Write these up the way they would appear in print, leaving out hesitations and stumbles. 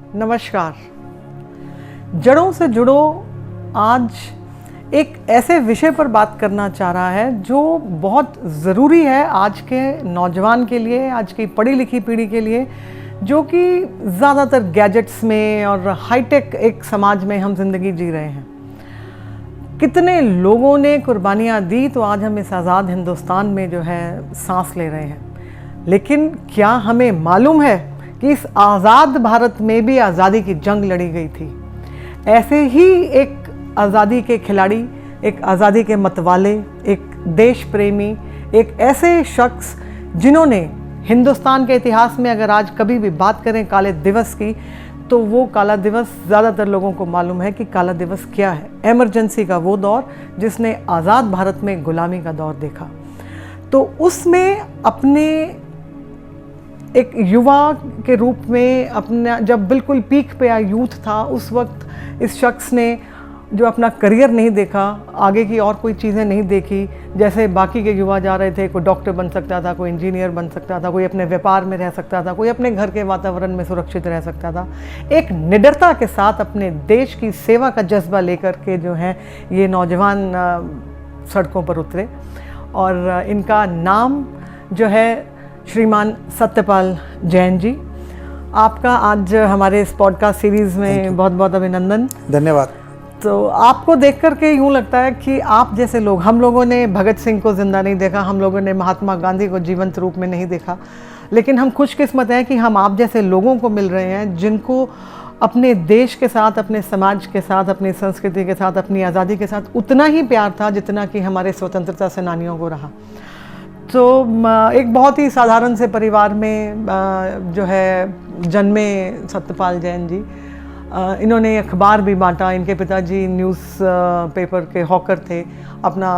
नमस्कार। जड़ों से जुड़ो आज एक ऐसे विषय पर बात करना चाह रहा है जो बहुत ज़रूरी है आज के नौजवान के लिए, आज की पढ़ी लिखी पीढ़ी के लिए, जो कि ज़्यादातर गैजेट्स में और हाईटेक एक समाज में हम जिंदगी जी रहे हैं। कितने लोगों ने कुर्बानियाँ दी तो आज हम इस आज़ाद हिंदुस्तान में जो है सांस ले रहे हैं। लेकिन क्या हमें मालूम है कि इस आज़ाद भारत में भी आज़ादी की जंग लड़ी गई थी? ऐसे ही एक आज़ादी के खिलाड़ी, एक आज़ादी के मतवाले, एक देश प्रेमी, एक ऐसे शख्स जिन्होंने हिंदुस्तान के इतिहास में अगर आज कभी भी बात करें काले दिवस की, तो वो काला दिवस ज़्यादातर लोगों को मालूम है कि काला दिवस क्या है। एमरजेंसी का वो दौर जिसने आज़ाद भारत में गुलामी का दौर देखा। तो उसमें अपने एक युवा के रूप में अपना जब बिल्कुल पीक पे यूथ था, उस वक्त इस शख्स ने जो अपना करियर नहीं देखा, आगे की और कोई चीज़ें नहीं देखी, जैसे बाकी के युवा जा रहे थे। कोई डॉक्टर बन सकता था, कोई इंजीनियर बन सकता था, कोई अपने व्यापार में रह सकता था, कोई अपने घर के वातावरण में सुरक्षित रह सकता था। एक निडरता के साथ अपने देश की सेवा का जज्बा लेकर के जो है ये नौजवान सड़कों पर उतरे। और इनका नाम जो है श्रीमान सत्यपाल जैन जी। आपका आज हमारे इस पॉडकास्ट सीरीज़ में बहुत बहुत अभिनंदन। धन्यवाद। तो आपको देख कर के यूँ लगता है कि आप जैसे लोग, हम लोगों ने भगत सिंह को ज़िंदा नहीं देखा, हम लोगों ने महात्मा गांधी को जीवंत रूप में नहीं देखा, लेकिन हम खुशकिस्मत हैं कि हम आप जैसे लोगों को मिल रहे हैं जिनको अपने देश के साथ, अपने समाज के साथ, अपनी संस्कृति के साथ, अपनी आज़ादी के साथ उतना ही प्यार था जितना कि हमारे स्वतंत्रता सेनानियों को रहा। तो एक बहुत ही साधारण से परिवार में जो है जन्मे सत्यपाल जैन जी। इन्होंने अखबार भी बांटा। इनके पिताजी न्यूज़ पेपर के हॉकर थे। अपना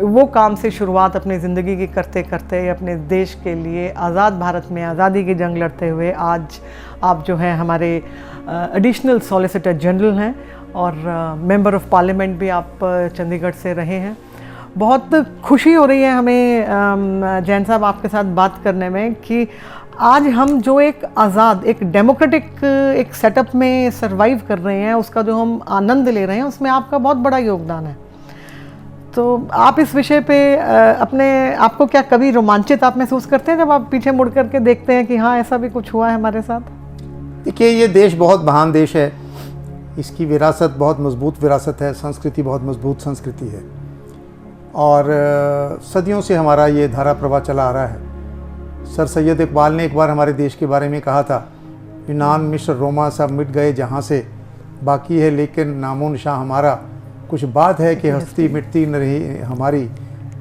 वो काम से शुरुआत अपनी ज़िंदगी की करते करते अपने देश के लिए आज़ाद भारत में आज़ादी की जंग लड़ते हुए आज आप जो हैं हमारे एडिशनल सॉलिसिटर जनरल हैं और मेंबर ऑफ पार्लियामेंट भी आप चंडीगढ़ से रहे हैं। बहुत खुशी हो रही है हमें जैन साहब आपके साथ बात करने में कि आज हम जो एक आज़ाद, एक डेमोक्रेटिक एक सेटअप में सरवाइव कर रहे हैं, उसका जो हम आनंद ले रहे हैं, उसमें आपका बहुत बड़ा योगदान है। तो आप इस विषय पे अपने आपको क्या कभी रोमांचित आप महसूस करते हैं जब आप पीछे मुड़ करके देखते हैं कि हाँ ऐसा भी कुछ हुआ है हमारे साथ? देखिए, ये देश बहुत महान देश है। इसकी विरासत बहुत मजबूत विरासत है, संस्कृति बहुत मजबूत संस्कृति है और सदियों से हमारा ये धारा प्रवाह चला आ रहा है। सर सैयद इकबाल ने एक बार हमारे देश के बारे में कहा था, यूनान, मिस्र, रोमा सब मिट गए जहाँ से, बाकी है लेकिन नामो निशान हमारा। कुछ बात है कि हस्ती मिटती न रही हमारी,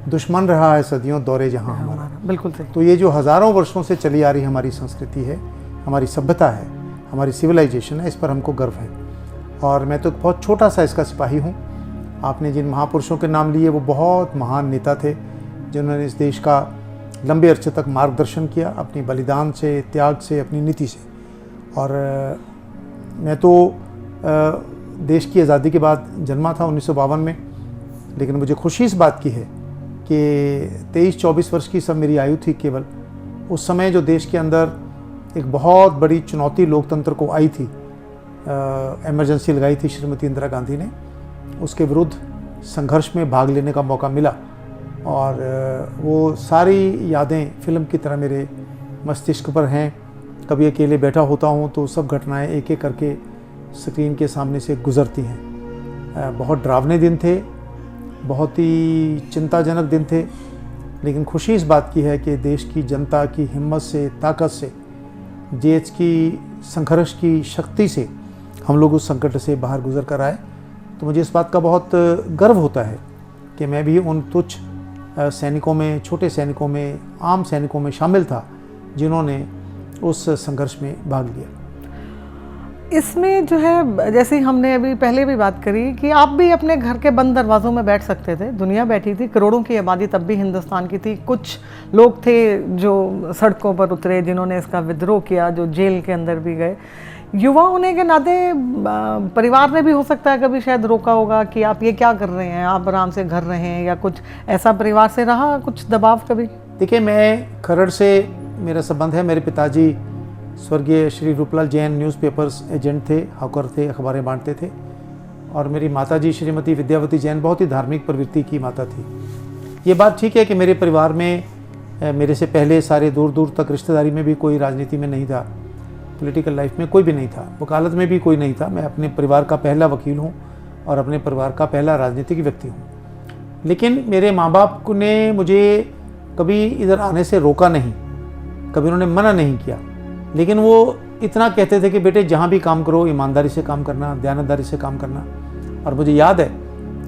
दुश्मन रहा है सदियों दौरे जहाँ हमारा। बिल्कुल सही। तो ये जो हज़ारों वर्षों से चली आ रही हमारी संस्कृति है, हमारी सभ्यता है, हमारी सिविलाइजेशन है, इस पर हमको गर्व है। और मैं तो बहुत छोटा सा इसका सिपाही हूँ। आपने जिन महापुरुषों के नाम लिए वो बहुत महान नेता थे जिन्होंने इस देश का लंबे अरसे तक मार्गदर्शन किया अपनी बलिदान से, त्याग से, अपनी नीति से। और मैं तो देश की आज़ादी के बाद जन्मा था 1952 में, लेकिन मुझे खुशी इस बात की है कि 23-24 वर्ष की सब मेरी आयु थी केवल। उस समय जो देश के अंदर एक बहुत बड़ी चुनौती लोकतंत्र को आई थी, एमरजेंसी लगाई थी श्रीमती इंदिरा गांधी ने, उसके विरुद्ध संघर्ष में भाग लेने का मौका मिला। और वो सारी यादें फिल्म की तरह मेरे मस्तिष्क पर हैं। कभी अकेले बैठा होता हूँ तो सब घटनाएं एक एक करके स्क्रीन के सामने से गुजरती हैं। बहुत डरावने दिन थे, बहुत ही चिंताजनक दिन थे, लेकिन खुशी इस बात की है कि देश की जनता की हिम्मत से, ताकत से, देश की संघर्ष की शक्ति से हम लोग उस संकट से बाहर गुजर कर आए। तो मुझे इस बात का बहुत गर्व होता है कि मैं भी उन तुच्छ सैनिकों में, छोटे सैनिकों में, आम सैनिकों में शामिल था जिन्होंने उस संघर्ष में भाग लिया। इसमें जो है, जैसे हमने अभी पहले भी बात करी कि आप भी अपने घर के बंद दरवाज़ों में बैठ सकते थे। दुनिया बैठी थी, करोड़ों की आबादी तब भी हिंदुस्तान की थी। कुछ लोग थे जो सड़कों पर उतरे, जिन्होंने इसका विद्रोह किया, जो जेल के अंदर भी गए। युवा होने के नाते परिवार ने भी हो सकता है कभी शायद रोका होगा कि आप ये क्या कर रहे हैं, आप आराम से घर रहें, या कुछ ऐसा परिवार से रहा कुछ दबाव कभी? देखिए, मैं खरड़ से मेरा संबंध है। मेरे पिताजी स्वर्गीय श्री रूपलाल जैन न्यूज़पेपर्स एजेंट थे, हॉकर थे, अखबारें बांटते थे। और मेरी माताजी श्रीमती विद्यावती जैन बहुत ही धार्मिक प्रवृत्ति की माता थी। ये बात ठीक है कि मेरे परिवार में मेरे से पहले सारे दूर दूर तक रिश्तेदारी में भी कोई राजनीति में नहीं था, पॉलिटिकल लाइफ में कोई भी नहीं था, वकालत में भी कोई नहीं था। मैं अपने परिवार का पहला वकील हूँ और अपने परिवार का पहला राजनीतिक व्यक्ति हूँ। लेकिन मेरे माँ बाप ने मुझे कभी इधर आने से रोका नहीं, कभी उन्होंने मना नहीं किया। लेकिन वो इतना कहते थे कि बेटे जहाँ भी काम करो ईमानदारी से काम करना, दयानतदारी से काम करना। और मुझे याद है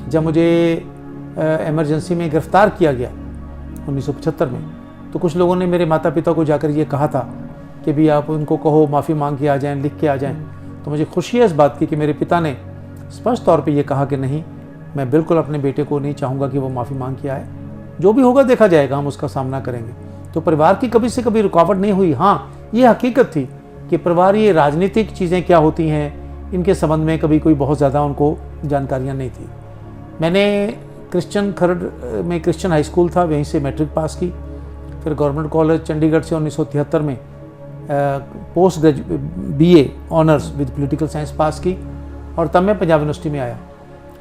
जब मुझे इमरजेंसी में गिरफ्तार किया गया 1975 में, तो कुछ लोगों ने मेरे माता पिता को जाकर ये कहा था कि भी आप उनको कहो माफ़ी मांग के आ जाएं, लिख के आ जाएं। तो मुझे खुशी है इस बात की कि मेरे पिता ने स्पष्ट तौर पे ये कहा कि नहीं, मैं बिल्कुल अपने बेटे को नहीं चाहूँगा कि वो माफ़ी मांग के आए, जो भी होगा देखा जाएगा, हम उसका सामना करेंगे। तो परिवार की कभी से कभी रुकावट नहीं हुई। हाँ, ये हकीकत थी कि परिवार ये राजनीतिक चीज़ें क्या होती हैं इनके संबंध में कभी कोई बहुत ज़्यादा उनको जानकारियाँ नहीं थी। मैंने क्रिश्चियन खरड़ में क्रिश्चियन हाई स्कूल था, वहीं से मैट्रिक पास की। फिर गवर्नमेंट कॉलेज चंडीगढ़ से 1973 में post graduate BA honours with political science pass की और तब मैं पंजाब यूनिवर्सिटी में आया।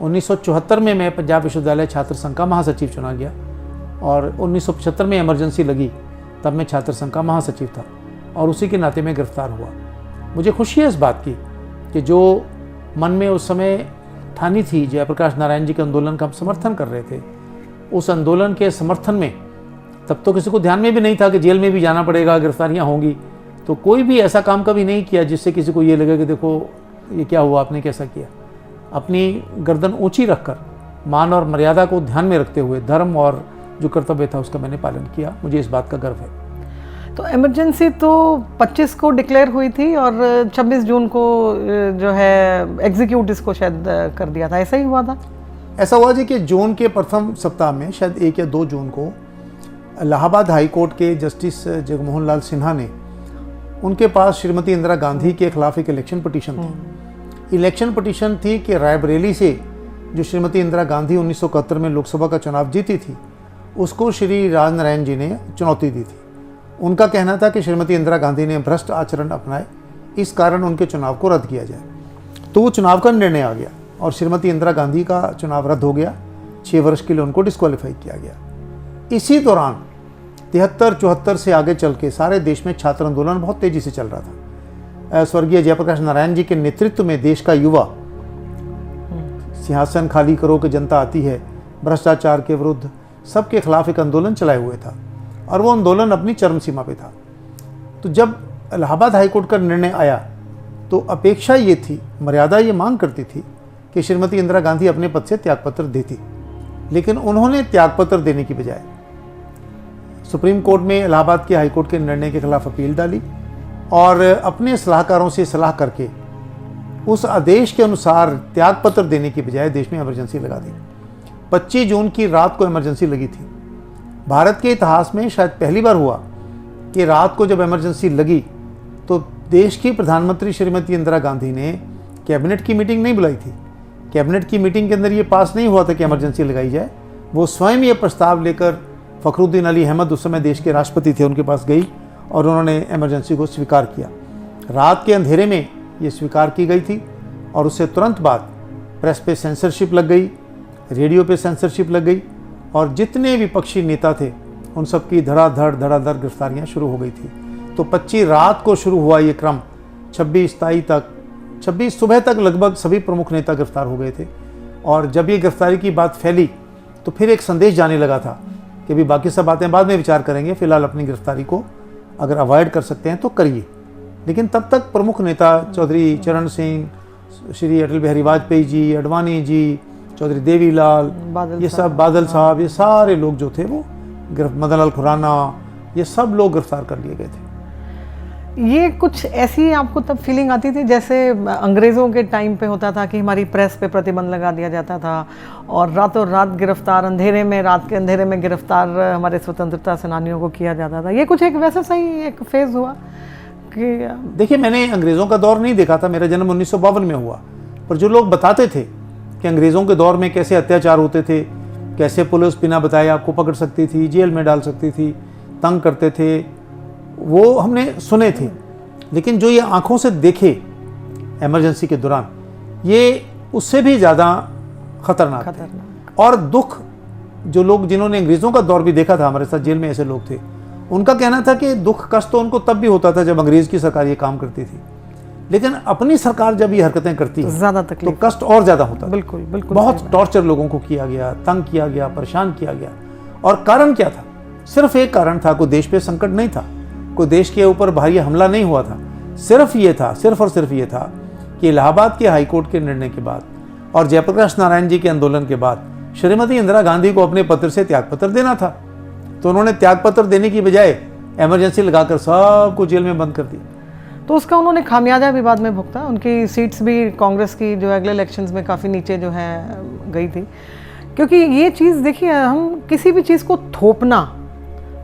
1974 में मैं पंजाब विश्वविद्यालय छात्र संघ का महासचिव चुना गया और 1975 में इमरजेंसी लगी, तब मैं छात्र संघ का महासचिव था और उसी के नाते में गिरफ्तार हुआ। मुझे खुशी है इस बात की कि जो मन में उस समय ठानी थी, जयप्रकाश नारायण जी के आंदोलन का हम समर्थन कर रहे थे, उस आंदोलन के समर्थन में तब तो किसी को ध्यान में भी नहीं था कि जेल में भी जाना पड़ेगा, गिरफ्तारियां होंगी। तो कोई भी ऐसा काम कभी नहीं किया जिससे किसी को ये लगे कि देखो ये क्या हुआ, आपने कैसा किया। अपनी गर्दन ऊंची रखकर, मान और मर्यादा को ध्यान में रखते हुए धर्म और जो कर्तव्य था उसका मैंने पालन किया। मुझे इस बात का गर्व है। तो इमरजेंसी तो 25 को डिक्लेयर हुई थी और 26 जून को जो है एग्जीक्यूट इसको शायद कर दिया था, ऐसा ही हुआ था? ऐसा हुआ जी कि जून के प्रथम सप्ताह में शायद 1 या 2 जून को इलाहाबाद हाई कोर्ट के जस्टिस जगमोहन लाल सिन्हा ने, उनके पास श्रीमती इंदिरा गांधी के खिलाफ एक इलेक्शन पिटीशन थी। इलेक्शन पिटीशन थी कि रायबरेली से जो श्रीमती इंदिरा गांधी 1971 में लोकसभा का चुनाव जीती थी, उसको श्री राजनारायण जी ने चुनौती दी थी। उनका कहना था कि श्रीमती इंदिरा गांधी ने भ्रष्ट आचरण अपनाए, इस कारण उनके चुनाव को रद्द किया जाए। तो वो चुनाव का निर्णय आ गया और श्रीमती इंदिरा गांधी का चुनाव रद्द हो गया, 6 वर्ष के लिए उनको डिस्क्वालीफाई किया गया। इसी दौरान 73-74 से आगे चल के सारे देश में छात्र आंदोलन बहुत तेजी से चल रहा था। स्वर्गीय जयप्रकाश नारायण जी के नेतृत्व में देश का युवा सिंहासन खाली करो कि जनता आती है, भ्रष्टाचार के विरुद्ध सबके खिलाफ एक आंदोलन चलाए हुए था और वो आंदोलन अपनी चरम सीमा पे था। तो जब इलाहाबाद हाईकोर्ट का निर्णय आया तो अपेक्षा ये थी, मर्यादा ये मांग करती थी कि श्रीमती इंदिरा गांधी अपने पद से त्यागपत्र देती, लेकिन उन्होंने त्यागपत्र देने की बजाय सुप्रीम कोर्ट में इलाहाबाद के हाईकोर्ट के निर्णय के खिलाफ अपील डाली और अपने सलाहकारों से सलाह करके उस आदेश के अनुसार त्यागपत्र देने की बजाय देश में इमरजेंसी लगा दी। 25 जून की रात को इमरजेंसी लगी थी। भारत के इतिहास में शायद पहली बार हुआ कि रात को जब इमरजेंसी लगी तो देश की प्रधानमंत्री श्रीमती इंदिरा गांधी ने कैबिनेट की मीटिंग नहीं बुलाई थी। कैबिनेट की मीटिंग के अंदर ये पास नहीं हुआ था कि इमरजेंसी लगाई जाए। वो स्वयं ये प्रस्ताव लेकर फखरुद्दीन अली अहमद, उस समय देश के राष्ट्रपति थे, उनके पास गई और उन्होंने इमरजेंसी को स्वीकार किया। रात के अंधेरे में ये स्वीकार की गई थी और उससे तुरंत बाद प्रेस पे सेंसरशिप लग गई, रेडियो पे सेंसरशिप लग गई और जितने विपक्षी नेता थे उन सब की धड़ाधड़ गिरफ्तारियां शुरू हो गई थी। तो 25 रात को शुरू हुआ ये क्रम, 26 सुबह तक लगभग सभी प्रमुख नेता गिरफ्तार हो गए थे। और जब ये गिरफ्तारी की बात फैली तो फिर एक संदेश जाने लगा था कि भी बाकी सब बातें बाद में विचार करेंगे, फिलहाल अपनी गिरफ्तारी को अगर अवॉइड कर सकते हैं तो करिए। लेकिन तब तक प्रमुख नेता चौधरी चरण सिंह, श्री अटल बिहारी वाजपेयी जी, अडवाणी जी, चौधरी देवीलाल, ये सब, बादल साहब, ये सारे लोग जो थे वो मदन लाल खुराना, ये सब लोग गिरफ्तार कर लिए गए थे। ये कुछ ऐसी आपको तब फीलिंग आती थी जैसे अंग्रेज़ों के टाइम पे होता था कि हमारी प्रेस पे प्रतिबंध लगा दिया जाता था और रातों रात गिरफ्तार, अंधेरे में, रात के अंधेरे में गिरफ्तार हमारे स्वतंत्रता सेनानियों को किया जाता था। ये कुछ एक वैसा सही एक फेज़ हुआ कि देखिए, मैंने अंग्रेज़ों का दौर नहीं देखा था, मेरा जन्म 1952 में हुआ, पर जो लोग बताते थे कि अंग्रेज़ों के दौर में कैसे अत्याचार होते थे, कैसे पुलिस बिना बताए आपको पकड़ सकती थी, जेल में डाल सकती थी, तंग करते थे, वो हमने सुने थे। लेकिन जो ये आंखों से देखे इमरजेंसी के दौरान, ये उससे भी ज़्यादा खतरनाक थे। और दुख, जो लोग जिन्होंने अंग्रेज़ों का दौर भी देखा था, हमारे साथ जेल में ऐसे लोग थे, उनका कहना था कि दुख कष्ट तो उनको तब भी होता था जब अंग्रेज़ की सरकार ये काम करती थी, लेकिन अपनी सरकार जब ये हरकतें करती है ज़्यादा तो तकलीफ, कष्ट और ज़्यादा होता। बिल्कुल बिल्कुल। बहुत टॉर्चर लोगों को किया गया, तंग किया गया, परेशान किया गया। और कारण क्या था? सिर्फ एक कारण था, कोई देश पे संकट नहीं था, कोई देश के ऊपर भारी हमला नहीं हुआ था। सिर्फ ये था, सिर्फ और सिर्फ ये था कि इलाहाबाद के हाईकोर्ट के निर्णय के बाद और जयप्रकाश नारायण जी के आंदोलन के बाद श्रीमती इंदिरा गांधी को अपने पत्र से त्यागपत्र देना था। तो उन्होंने त्यागपत्र देने की बजाय इमरजेंसी लगाकर सबको जेल में बंद कर दिया। तो उसका उन्होंने खामियाजा भी बाद में भुगता। उनकी सीट्स भी कांग्रेस की जो अगले इलेक्शंस में काफ़ी नीचे जो है गई थी। क्योंकि ये चीज़ देखिए, हम किसी भी चीज़ को थोपना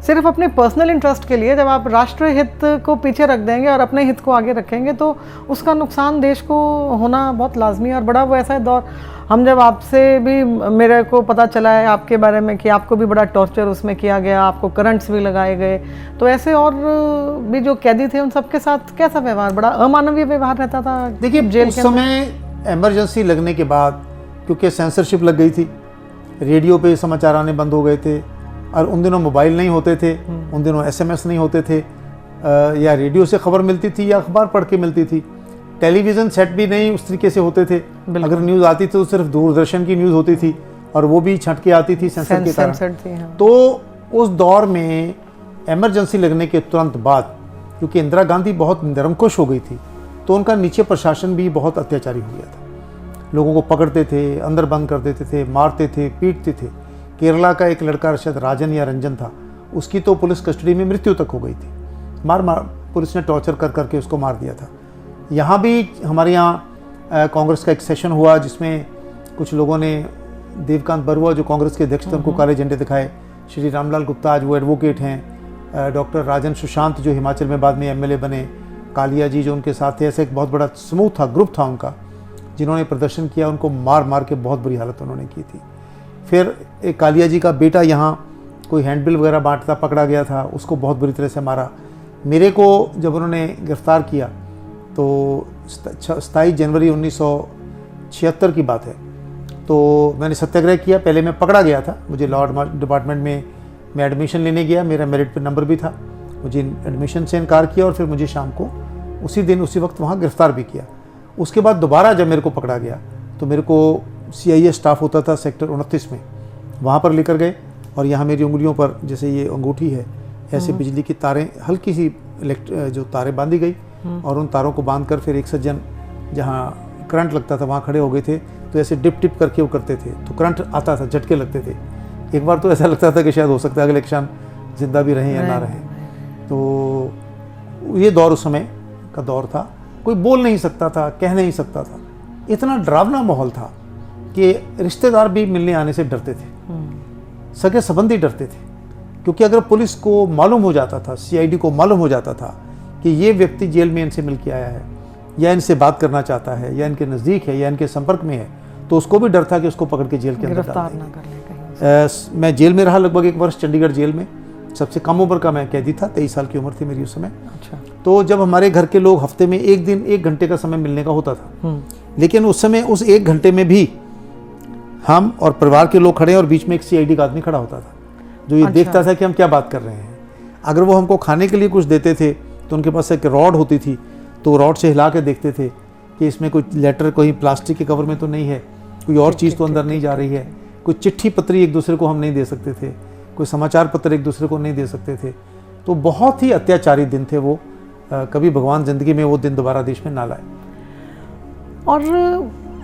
सिर्फ अपने पर्सनल इंटरेस्ट के लिए, जब आप राष्ट्रीय हित को पीछे रख देंगे और अपने हित को आगे रखेंगे तो उसका नुकसान देश को होना बहुत लाजमी है। और बड़ा वो ऐसा दौर, हम जब आपसे भी, मेरे को पता चला है आपके बारे में कि आपको भी बड़ा टॉर्चर उसमें किया गया, आपको करंट्स भी लगाए गए, तो ऐसे और भी जो कैदी थे उन सबके साथ कैसा व्यवहार, बड़ा अमानवीय व्यवहार रहता था। देखिए, जेल उस समय इमरजेंसी लगने के बाद, क्योंकि सेंसरशिप लग गई थी, रेडियो पे समाचार आने बंद हो गए थे, और उन दिनों मोबाइल नहीं होते थे, उन दिनों SMS नहीं होते थे, या रेडियो से खबर मिलती थी या अखबार पढ़ के मिलती थी। टेलीविज़न सेट भी नहीं उस तरीके से होते थे। अगर न्यूज़ आती थी तो सिर्फ दूरदर्शन की न्यूज़ होती थी, और वो भी छंट के आती थी सेंसर के कारण। हाँ। तो उस दौर में इमरजेंसी लगने के तुरंत बाद, क्योंकि इंदिरा गांधी बहुत निरंकुश हो गई थी, तो उनका नीचे प्रशासन भी बहुत अत्याचारी हो गया था। लोगों को पकड़ते थे, अंदर बंद कर देते थे, मारते थे, पीटते थे। केरला का एक लड़का शायद राजन या रंजन था, उसकी तो पुलिस कस्टडी में मृत्यु तक हो गई थी। मार पुलिस ने टॉर्चर कर करके उसको मार दिया था। यहाँ भी हमारे यहाँ कांग्रेस का एक सेशन हुआ जिसमें कुछ लोगों ने, देवकांत बरुआ जो कांग्रेस के अध्यक्ष थे, उनको काले झंडे दिखाए। श्री रामलाल गुप्ता आज वो एडवोकेट हैं, डॉक्टर राजन सुशांत जो हिमाचल में बाद में MLA बने, कालिया जी जो उनके साथ थे, ऐसे एक बहुत बड़ा समूह था, ग्रुप था उनका, जिन्होंने प्रदर्शन किया। उनको मार मार के बहुत बुरी हालत उन्होंने की थी। फिर एक कालिया जी का बेटा यहाँ कोई हैंडबिल वगैरह बांटता पकड़ा गया था, उसको बहुत बुरी तरह से मारा। मेरे को जब उन्होंने गिरफ़्तार किया तो 27 जनवरी 1976 की बात है, तो मैंने सत्याग्रह किया। पहले मैं पकड़ा गया था, मुझे लॉ डिपार्टमेंट में मैं एडमिशन लेने गया, मेरा मेरिट पे नंबर भी था, मुझे एडमिशन से इनकार किया और फिर मुझे शाम को उसी दिन उसी वक्त वहाँ गिरफ़्तार भी किया। उसके बाद दोबारा जब मेरे को पकड़ा गया तो मेरे को CIA स्टाफ होता था सेक्टर 29 में, वहाँ पर लेकर गए और यहाँ मेरी उंगलियों पर, जैसे ये अंगूठी है, ऐसे बिजली की तारें, हल्की सी जो तारें बांधी गई, और उन तारों को बांध कर फिर एक सज्जन जहाँ करंट लगता था वहाँ खड़े हो गए थे, तो ऐसे डिप टिप करके वो करते थे, तो करंट आता था, झटके लगते थे। एक बार तो ऐसा लगता था कि शायद हो सकता है अगले क्षण जिंदा भी रहें या ना रहें। तो ये दौर उस समय का दौर था, कोई बोल नहीं सकता था, कह नहीं सकता था, इतना डरावना माहौल था कि रिश्तेदार भी मिलने आने से डरते थे, सगे संबंधी डरते थे, क्योंकि अगर पुलिस को मालूम हो जाता था, CID को मालूम हो जाता था कि ये व्यक्ति जेल में इनसे मिल के आया है, या इनसे बात करना चाहता है, या इनके नज़दीक है, या इनके संपर्क में है, तो उसको भी डर था कि उसको पकड़ के जेल के अंदर डाल देंगे। मैं जेल में रहा लगभग 1 वर्ष, चंडीगढ़ जेल में। सबसे कम उम्र का मैं कैदी था, 23 साल की उम्र थी मेरी उस समय। अच्छा। तो जब हमारे घर के लोग हफ्ते में एक दिन 1 घंटे का समय मिलने का होता था, लेकिन उस समय उस 1 घंटे में भी हम और परिवार के लोग खड़े हैं और बीच में एक CID का आदमी खड़ा होता था जो ये देखता था कि हम क्या बात कर रहे हैं। अगर वो हमको खाने के लिए कुछ देते थे तो उनके पास एक रॉड होती थी, तो रॉड से हिला के देखते थे कि इसमें कोई लेटर, कोई प्लास्टिक के कवर में तो नहीं है, कोई और चीज़ तो अंदर नहीं जा रही है, कोई चिट्ठी पत्री एक दूसरे को हम नहीं दे सकते थे, कोई समाचार पत्र एक दूसरे को नहीं दे सकते थे। तो बहुत ही अत्याचारी दिन थे वो। कभी भगवान ज़िंदगी में वो दिन दोबारा देश में ना लाए। और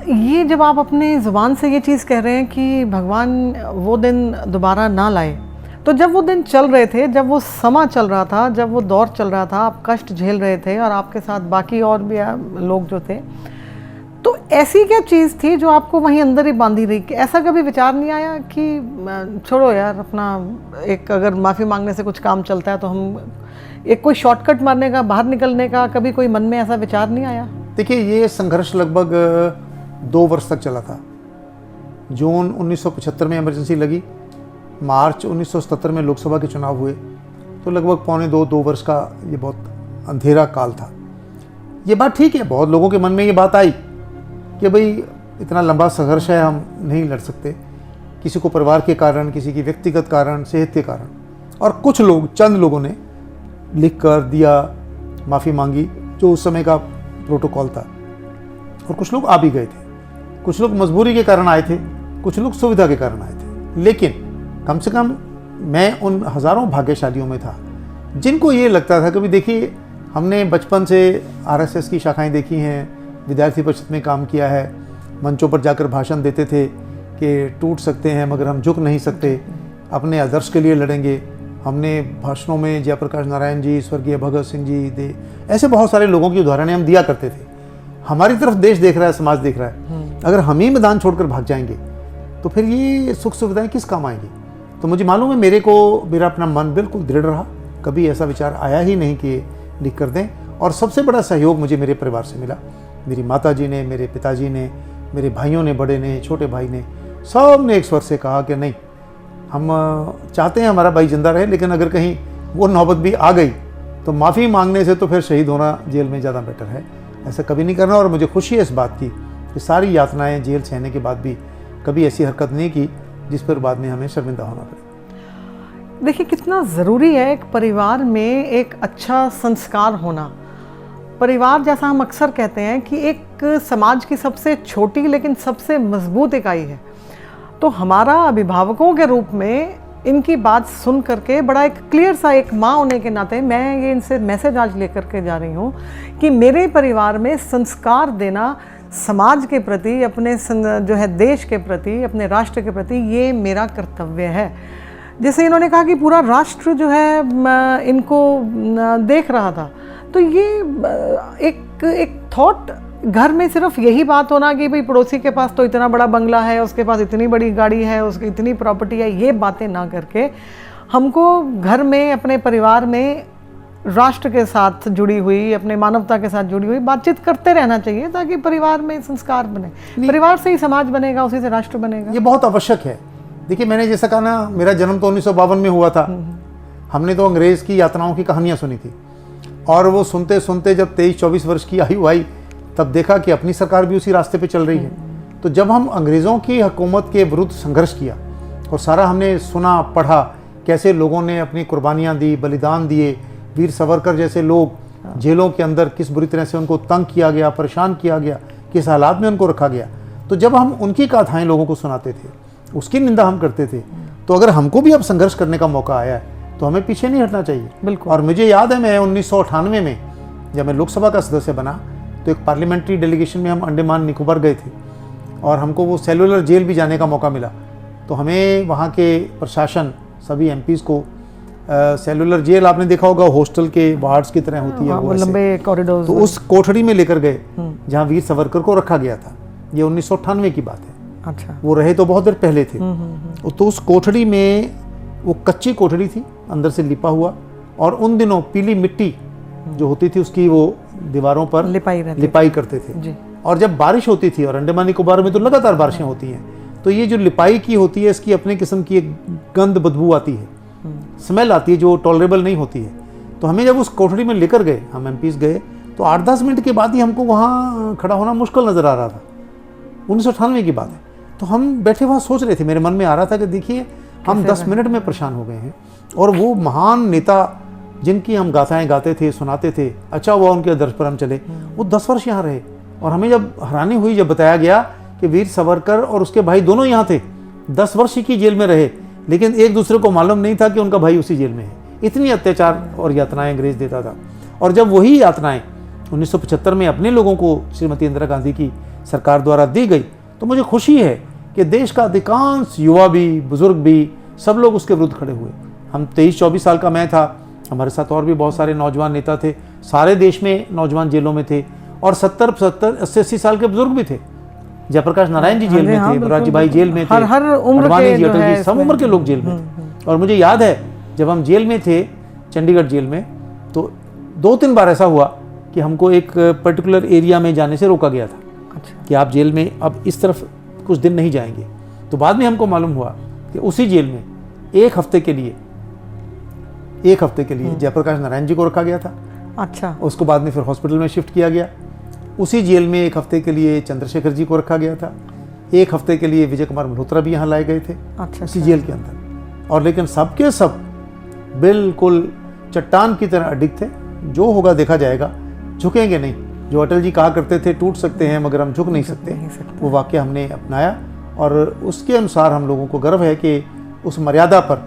ये जब आप अपने ज़ुबान से ये चीज़ कह रहे हैं कि भगवान वो दिन दोबारा ना लाए, तो जब वो दिन चल रहे थे, जब वो समा चल रहा था, जब वो दौर चल रहा था, आप कष्ट झेल रहे थे और आपके साथ बाकी और भी लोग जो थे, तो ऐसी क्या चीज़ थी जो आपको वहीं अंदर ही बांधी रही? कि ऐसा कभी विचार नहीं आया कि छोड़ो यार, अपना एक अगर माफ़ी मांगने से कुछ काम चलता है तो हम एक कोई शॉर्टकट मारने का, बाहर निकलने का, कभी कोई मन में ऐसा विचार नहीं आया? देखिए, ये संघर्ष लगभग 2 वर्ष तक चला था। जून 1975 में इमरजेंसी लगी, मार्च 1977 में लोकसभा के चुनाव हुए, तो लगभग 1.25-2 वर्ष का ये बहुत अंधेरा काल था। ये बात ठीक है, बहुत लोगों के मन में ये बात आई कि भाई इतना लंबा संघर्ष है, हम नहीं लड़ सकते, किसी को परिवार के कारण, किसी की व्यक्तिगत कारण, सेहत के कारण। और कुछ लोग, चंद लोगों ने लिख कर दिया, माफ़ी मांगी, जो उस समय का प्रोटोकॉल था। और कुछ लोग आ भी गए थे, कुछ लोग मजबूरी के कारण आए थे, कुछ लोग सुविधा के कारण आए थे। लेकिन कम से कम मैं उन हज़ारों भाग्यशालियों में था जिनको ये लगता था कि भाई देखिए, हमने बचपन से आरएसएस की शाखाएं देखी हैं, विद्यार्थी परिषद में काम किया है, मंचों पर जाकर भाषण देते थे कि टूट सकते हैं मगर हम झुक नहीं सकते, अपने आदर्श के लिए लड़ेंगे। हमने भाषणों में जयप्रकाश नारायण जी, स्वर्गीय भगत सिंह जी, ऐसे बहुत सारे लोगों की उदाहरणें हम दिया करते थे। हमारी तरफ देश देख रहा है, समाज देख रहा है, अगर हम ही मैदान छोड़कर भाग जाएंगे तो फिर ये सुख सुविधाएं किस काम आएंगी। तो मुझे मालूम है मेरा अपना मन बिल्कुल दृढ़ रहा, कभी ऐसा विचार आया ही नहीं कि लिख कर दें। और सबसे बड़ा सहयोग मुझे मेरे परिवार से मिला। मेरी माता जी ने, मेरे पिताजी ने, मेरे भाइयों ने, बड़े ने, छोटे भाई ने, सब ने एक स्वर से कहा कि नहीं, हम चाहते हैं हमारा भाई जिंदा रहे, लेकिन अगर कहीं वो नौबत भी आ गई तो माफ़ी मांगने से तो फिर शहीद होना जेल में ज़्यादा बेटर है, ऐसा कभी नहीं करना। और मुझे खुशी है इस बात की कि सारी यातनाएं जेल सहने के बाद भी कभी ऐसी हरकत नहीं की जिस पर बाद में हमें शर्मिंदा होना पड़े। देखिए कितना ज़रूरी है एक परिवार में एक अच्छा संस्कार होना। परिवार, जैसा हम अक्सर कहते हैं कि एक समाज की सबसे छोटी लेकिन सबसे मजबूत इकाई है। तो हमारा अभिभावकों के रूप में इनकी बात सुन करके बड़ा एक क्लियर सा, एक माँ होने के नाते मैं ये इनसे मैसेज आज लेकर के जा रही हूँ कि मेरे परिवार में संस्कार देना समाज के प्रति, अपने जो है देश के प्रति, अपने राष्ट्र के प्रति, ये मेरा कर्तव्य है। जैसे इन्होंने कहा कि पूरा राष्ट्र जो है इनको देख रहा था, तो ये एक थॉट घर में सिर्फ यही बात होना कि भाई पड़ोसी के पास तो इतना बड़ा बंगला है, उसके पास इतनी बड़ी गाड़ी है, उसकी इतनी प्रॉपर्टी है, ये बातें ना करके हमको घर में, अपने परिवार में राष्ट्र के साथ जुड़ी हुई, अपने मानवता के साथ जुड़ी हुई बातचीत करते रहना चाहिए, ताकि परिवार में संस्कार बने। परिवार से ही समाज बनेगा, उसी से राष्ट्र बनेगा। ये बहुत आवश्यक है। देखिए, मैंने जैसा कहा ना, मेरा जन्म तो 1952 में हुआ था। हमने तो अंग्रेज़ की यातनाओं की कहानियाँ सुनी थी, और वो सुनते सुनते जब 23-24 वर्ष की आयु आई तब देखा कि अपनी सरकार भी उसी रास्ते पे चल रही है। तो जब हम अंग्रेज़ों की हुकूमत के विरुद्ध संघर्ष किया और सारा हमने सुना, पढ़ा, कैसे लोगों ने अपनी कुर्बानियाँ दी, बलिदान दिए, वीर सावरकर जैसे लोग जेलों के अंदर किस बुरी तरह से उनको तंग किया गया, परेशान किया गया, किस हालात में उनको रखा गया, तो जब हम उनकी गाथाएं लोगों को सुनाते थे, उसकी निंदा हम करते थे, तो अगर हमको भी अब संघर्ष करने का मौका आया है तो हमें पीछे नहीं हटना चाहिए। बिल्कुल। और मुझे याद है, मैं 1998 में जब मैं लोकसभा का सदस्य बना तो एक पार्लियामेंट्री डेलीगेशन में हम अंडमान निकोबार गए थे, और हमको वो सेलुलर जेल भी जाने का मौका मिला। तो हमें वहाँ के प्रशासन, सभी एमपीज़ को सेलुलर जेल, आपने देखा होगा हॉस्टल के वार्ड्स की तरह होती है, वो लंबे कॉरिडोर, तो उस कोठरी में लेकर गए जहाँ वीर सावरकर को रखा गया था। ये 1998 की बात है। अच्छा। वो रहे तो बहुत देर पहले थे। तो उस कोठरी में, वो कच्ची कोठरी थी, अंदर से लिपा हुआ, और उन दिनों पीली मिट्टी जो होती थी उसकी वो दीवारों पर लिपाई करते थे जी। और जब बारिश होती थी, और अंडमान निकोबार में तो लगातार बारिशें होती हैं, तो ये जो लिपाई की होती है, इसकी अपने किस्म की एक गंद, बदबू आती है, स्मेल आती है जो टॉलरेबल नहीं होती है। तो हमें जब उस कोठरी में लेकर गए, हम एमपीज़ गए, तो 8-10 मिनट के बाद ही हमको वहाँ खड़ा होना मुश्किल नज़र आ रहा था। 1998 की बात है। तो हम बैठे वहाँ सोच रहे थे, मेरे मन में आ रहा था कि देखिए हम 10 मिनट में परेशान हो गए हैं, और वो महान नेता जिनकी हम गाथाएं गाते थे, सुनाते थे, अच्छा हुआ उनके आदर्श पर हम चले, वो 10 वर्ष यहाँ रहे। और हमें जब हैरानी हुई, जब बताया गया कि वीर सावरकर और उसके भाई दोनों यहाँ थे, 10 वर्ष की जेल में रहे, लेकिन एक दूसरे को मालूम नहीं था कि उनका भाई उसी जेल में है। इतनी अत्याचार और यातनाएं अंग्रेज़ देता था। और जब वही यातनाएं 1975 में अपने लोगों को श्रीमती इंदिरा गांधी की सरकार द्वारा दी गई, तो मुझे खुशी है कि देश का अधिकांश युवा भी, बुजुर्ग भी, सब लोग उसके विरुद्ध खड़े हुए। हम 23-24 साल का मैं था, हमारे साथ और भी बहुत सारे नौजवान नेता थे, सारे देश में नौजवान जेलों में थे, और 70-75, 80-80 साल के बुजुर्ग भी थे। जयप्रकाश नारायण जी जेल में थे, मोरारजी भाई जेल में थे, हर उम्र के, सब उम्र के लोग जेल में थे। और मुझे याद है जब हम जेल में थे, चंडीगढ़ जेल में, तो 2-3 बार ऐसा हुआ कि हमको एक पर्टिकुलर एरिया में जाने से रोका गया था। अच्छा। कि आप जेल में अब इस तरफ कुछ दिन नहीं जाएंगे। तो बाद में हमको मालूम हुआ कि उसी जेल में एक हफ्ते के लिए जयप्रकाश नारायण जी को रखा गया था, अच्छा। उसको बाद में फिर हॉस्पिटल में शिफ्ट किया गया। उसी जेल में 1 हफ्ते के लिए चंद्रशेखर जी को रखा गया था, 1 हफ्ते के लिए विजय कुमार मल्होत्रा भी यहाँ लाए गए थे। अच्छा, उसी जेल के अंदर। और लेकिन सबके सब बिल्कुल चट्टान की तरह अडिग थे। जो होगा देखा जाएगा, झुकेंगे नहीं। जो अटल जी कहा करते थे, टूट सकते हैं मगर हम झुक नहीं सकते, वो वाक्य हमने अपनाया और उसके अनुसार हम लोगों को गर्व है कि उस मर्यादा पर,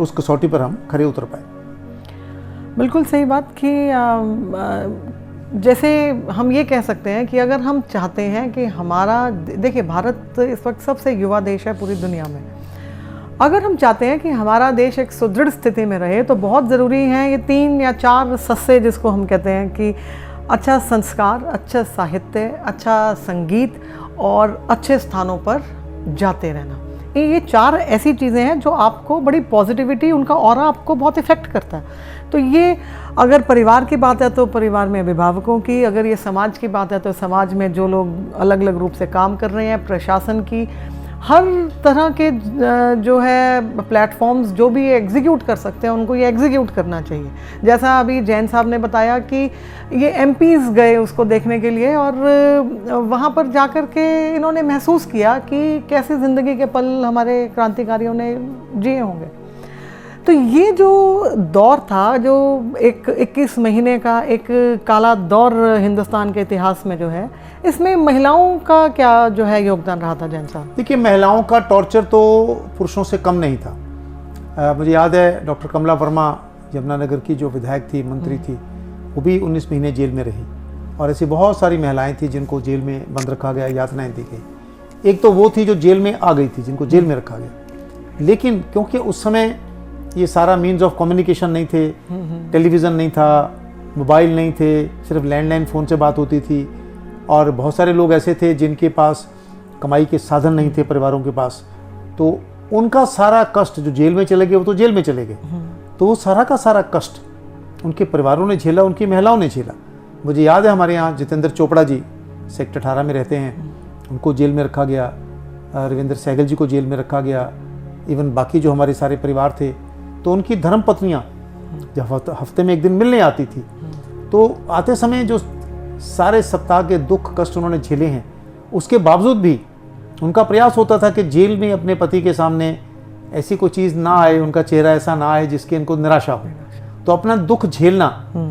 उस कसौटी पर हम खरे उतर पाए। बिल्कुल सही बात कि जैसे हम ये कह सकते हैं कि अगर हम चाहते हैं कि हमारा, देखिए भारत इस वक्त सबसे युवा देश है पूरी दुनिया में, अगर हम चाहते हैं कि हमारा देश एक सुदृढ़ स्थिति में रहे तो बहुत ज़रूरी है ये 3 या 4 सस्से जिसको हम कहते हैं कि अच्छा संस्कार, अच्छा साहित्य, अच्छा संगीत और अच्छे स्थानों पर जाते रहना। ये 4 ऐसी चीज़ें हैं जो आपको बड़ी पॉजिटिविटी, उनका ऑरा आपको बहुत इफ़ेक्ट करता है। तो ये अगर परिवार की बात है तो परिवार में अभिभावकों की, अगर ये समाज की बात है तो समाज में जो लोग अलग अलग रूप से काम कर रहे हैं, प्रशासन की, हर तरह के जो है प्लेटफॉर्म्स जो भी एग्जीक्यूट कर सकते हैं उनको ये एग्जीक्यूट करना चाहिए। जैसा अभी जैन साहब ने बताया कि ये एमपीज़ गए उसको देखने के लिए और वहाँ पर जाकर के इन्होंने महसूस किया कि कैसे ज़िंदगी के पल हमारे क्रांतिकारियों ने जिए होंगे। तो ये जो दौर था, जो एक 21 महीने का एक काला दौर हिंदुस्तान के इतिहास में जो है, इसमें महिलाओं का क्या जो है योगदान रहा था जैन साहब? देखिए, महिलाओं का टॉर्चर तो पुरुषों से कम नहीं था। मुझे याद है डॉक्टर कमला वर्मा यमुनानगर की जो विधायक थी, मंत्री थी, वो भी 19 महीने जेल में रही और ऐसी बहुत सारी महिलाएं थी जिनको जेल में बंद रखा गया, यातनाएं दी गई। एक तो वो थी जो जेल में आ गई थी, जिनको जेल में रखा गया। लेकिन क्योंकि उस समय ये सारा मीन्स ऑफ कम्युनिकेशन नहीं थे, टेलीविज़न नहीं था, मोबाइल नहीं थे, सिर्फ लैंडलाइन फ़ोन से बात होती थी और बहुत सारे लोग ऐसे थे जिनके पास कमाई के साधन नहीं थे परिवारों के पास। तो उनका सारा कष्ट, जो जेल में चले गए वो तो जेल में चले गए, तो वो सारा का सारा कष्ट उनके परिवारों ने झेला, उनकी महिलाओं ने झेला। मुझे याद है हमारे यहाँ जितेंद्र चोपड़ा जी सेक्टर 18 में रहते हैं, उनको जेल में रखा गया। रविंद्र सहगल जी को जेल में रखा गया। इवन बाकी जो हमारे सारे परिवार थे, तो उनकी धर्म पत्नियाँ जब हफ्ते में 1 दिन मिलने आती थी, तो आते समय जो सारे सप्ताह के दुख कष्ट उन्होंने झेले हैं, उसके बावजूद भी उनका प्रयास होता था कि जेल में अपने पति के सामने ऐसी कोई चीज़ ना आए, उनका चेहरा ऐसा ना आए जिसकी इनको निराशा हो। तो अपना दुख झेलना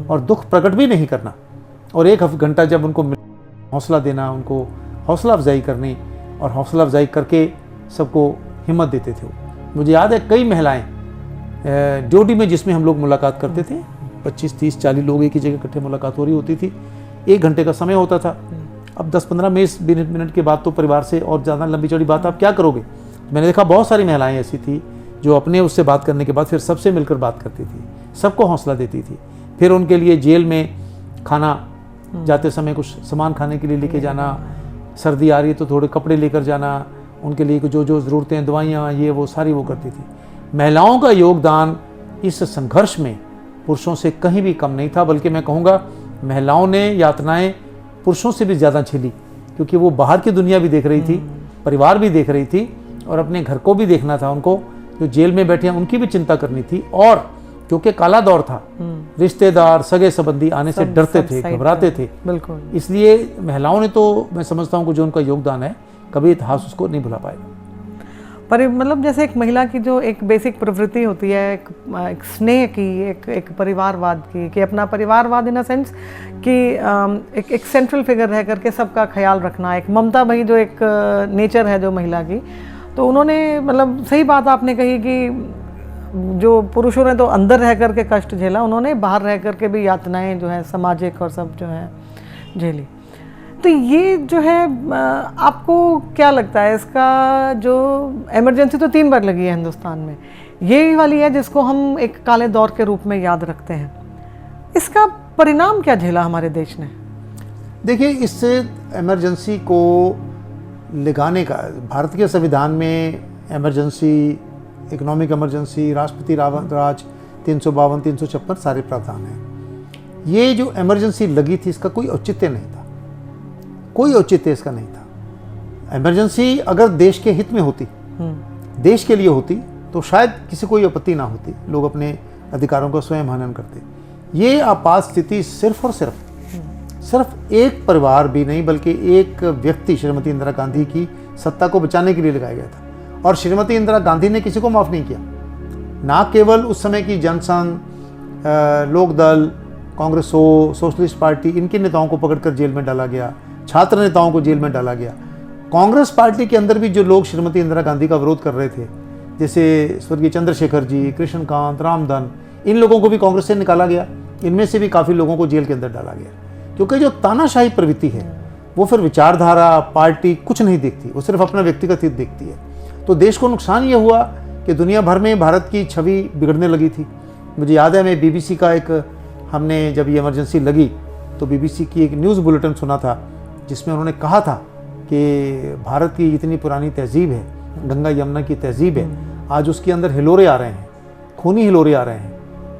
और दुख प्रकट भी नहीं करना, और 1 घंटा जब उनको हौसला देना, उनको हौसला अफजाई करनी और हौसला अफजाई करके सबको हिम्मत देते थे। मुझे याद है कई महिलाएं जोड़ी में जिसमें हम लोग मुलाकात करते थे, 25, 30, 40 लोग एक ही जगह इकट्ठे मुलाकात हो रही होती थी। 1 घंटे का समय होता था। अब 10-15 मिनट के बाद तो परिवार से और ज़्यादा लंबी चौड़ी बात आप क्या करोगे। मैंने देखा बहुत सारी महिलाएं ऐसी थी जो अपने उससे बात करने के बाद फिर सबसे मिलकर बात करती थी, सबको हौसला देती थी। फिर उनके लिए जेल में खाना, जाते समय कुछ सामान खाने के लिए लेके जाना, सर्दी आ रही है तो थोड़े कपड़े लेकर जाना, उनके लिए जो जो ज़रूरतें, दवाइयाँ, ये वो सारी वो करती थी। महिलाओं का योगदान इस संघर्ष में पुरुषों से कहीं भी कम नहीं था, बल्कि मैं कहूँगा महिलाओं ने यातनाएं पुरुषों से भी ज़्यादा झेली, क्योंकि वो बाहर की दुनिया भी देख रही थी, परिवार भी देख रही थी और अपने घर को भी देखना था उनको। जो जेल में बैठे हैं उनकी भी चिंता करनी थी, और क्योंकि काला दौर था, रिश्तेदार, सगे संबंधी आने से डरते थे, घबराते थे। बिल्कुल। इसलिए महिलाओं ने तो, मैं समझता हूँ कि जो उनका योगदान है, कभी इतिहास उसको नहीं भुला पाएगा। पर मतलब जैसे एक महिला की जो एक बेसिक प्रवृत्ति होती है, एक स्नेह की, एक परिवारवाद की, कि अपना परिवारवाद इन अ सेंस कि एक सेंट्रल फिगर रह करके सबका ख्याल रखना, एक ममता भई जो एक नेचर है जो महिला की, तो उन्होंने, मतलब सही बात आपने कही कि जो पुरुषों ने तो अंदर रह करके कष्ट झेला, उन्होंने बाहर रह करके भी यातनाएं जो है सामाजिक और सब जो है झेली। तो ये जो है, आपको क्या लगता है इसका जो इमरजेंसी तो 3 बार लगी है हिंदुस्तान में, ये वाली है जिसको हम एक काले दौर के रूप में याद रखते हैं, इसका परिणाम क्या झेला हमारे देश ने? देखिए, इससे इमरजेंसी को लगाने का भारत के संविधान में इमरजेंसी, इकोनॉमिक इमरजेंसी, राष्ट्रपति राज 352, 356 सारे प्रावधान हैं। ये जो इमरजेंसी लगी थी इसका कोई औचित्य नहीं था, कोई औचित्य इसका नहीं था। इमरजेंसी अगर देश के हित में होती, देश के लिए होती, तो शायद किसी को आपत्ति ना होती, लोग अपने अधिकारों का स्वयं हनन करते। ये आपात स्थिति सिर्फ और सिर्फ एक परिवार भी नहीं बल्कि एक व्यक्ति श्रीमती इंदिरा गांधी की सत्ता को बचाने के लिए लगाया गया था। और श्रीमती इंदिरा गांधी ने किसी को माफ़ नहीं किया। ना केवल उस समय की जनसंघ, लोकदल, कांग्रेस हो, सोशलिस्ट पार्टी, इनके नेताओं को पकड़कर जेल में डाला गया, छात्र नेताओं को जेल में डाला गया। कांग्रेस पार्टी के अंदर भी जो लोग श्रीमती इंदिरा गांधी का विरोध कर रहे थे, जैसे स्वर्गीय चंद्रशेखर जी, कृष्णकांत, रामधन, इन लोगों को भी कांग्रेस से निकाला गया। इनमें से भी काफ़ी लोगों को जेल के अंदर डाला गया, क्योंकि जो तानाशाही प्रवृत्ति है वो फिर विचारधारा, पार्टी कुछ नहीं देखती, वो सिर्फ अपना व्यक्तिगत हित देखती है। तो देश को नुकसान ये हुआ कि दुनिया भर में भारत की छवि बिगड़ने लगी थी। मुझे याद है, मैं बीबीसी का हमने जब ये इमरजेंसी लगी तो बीबीसी की एक न्यूज़ बुलेटिन सुना था जिसमें उन्होंने कहा था कि भारत की इतनी पुरानी तहजीब है, गंगा यमुना की तहजीब है, आज उसके अंदर हिलोरे आ रहे हैं, खूनी हिलोरे आ रहे हैं।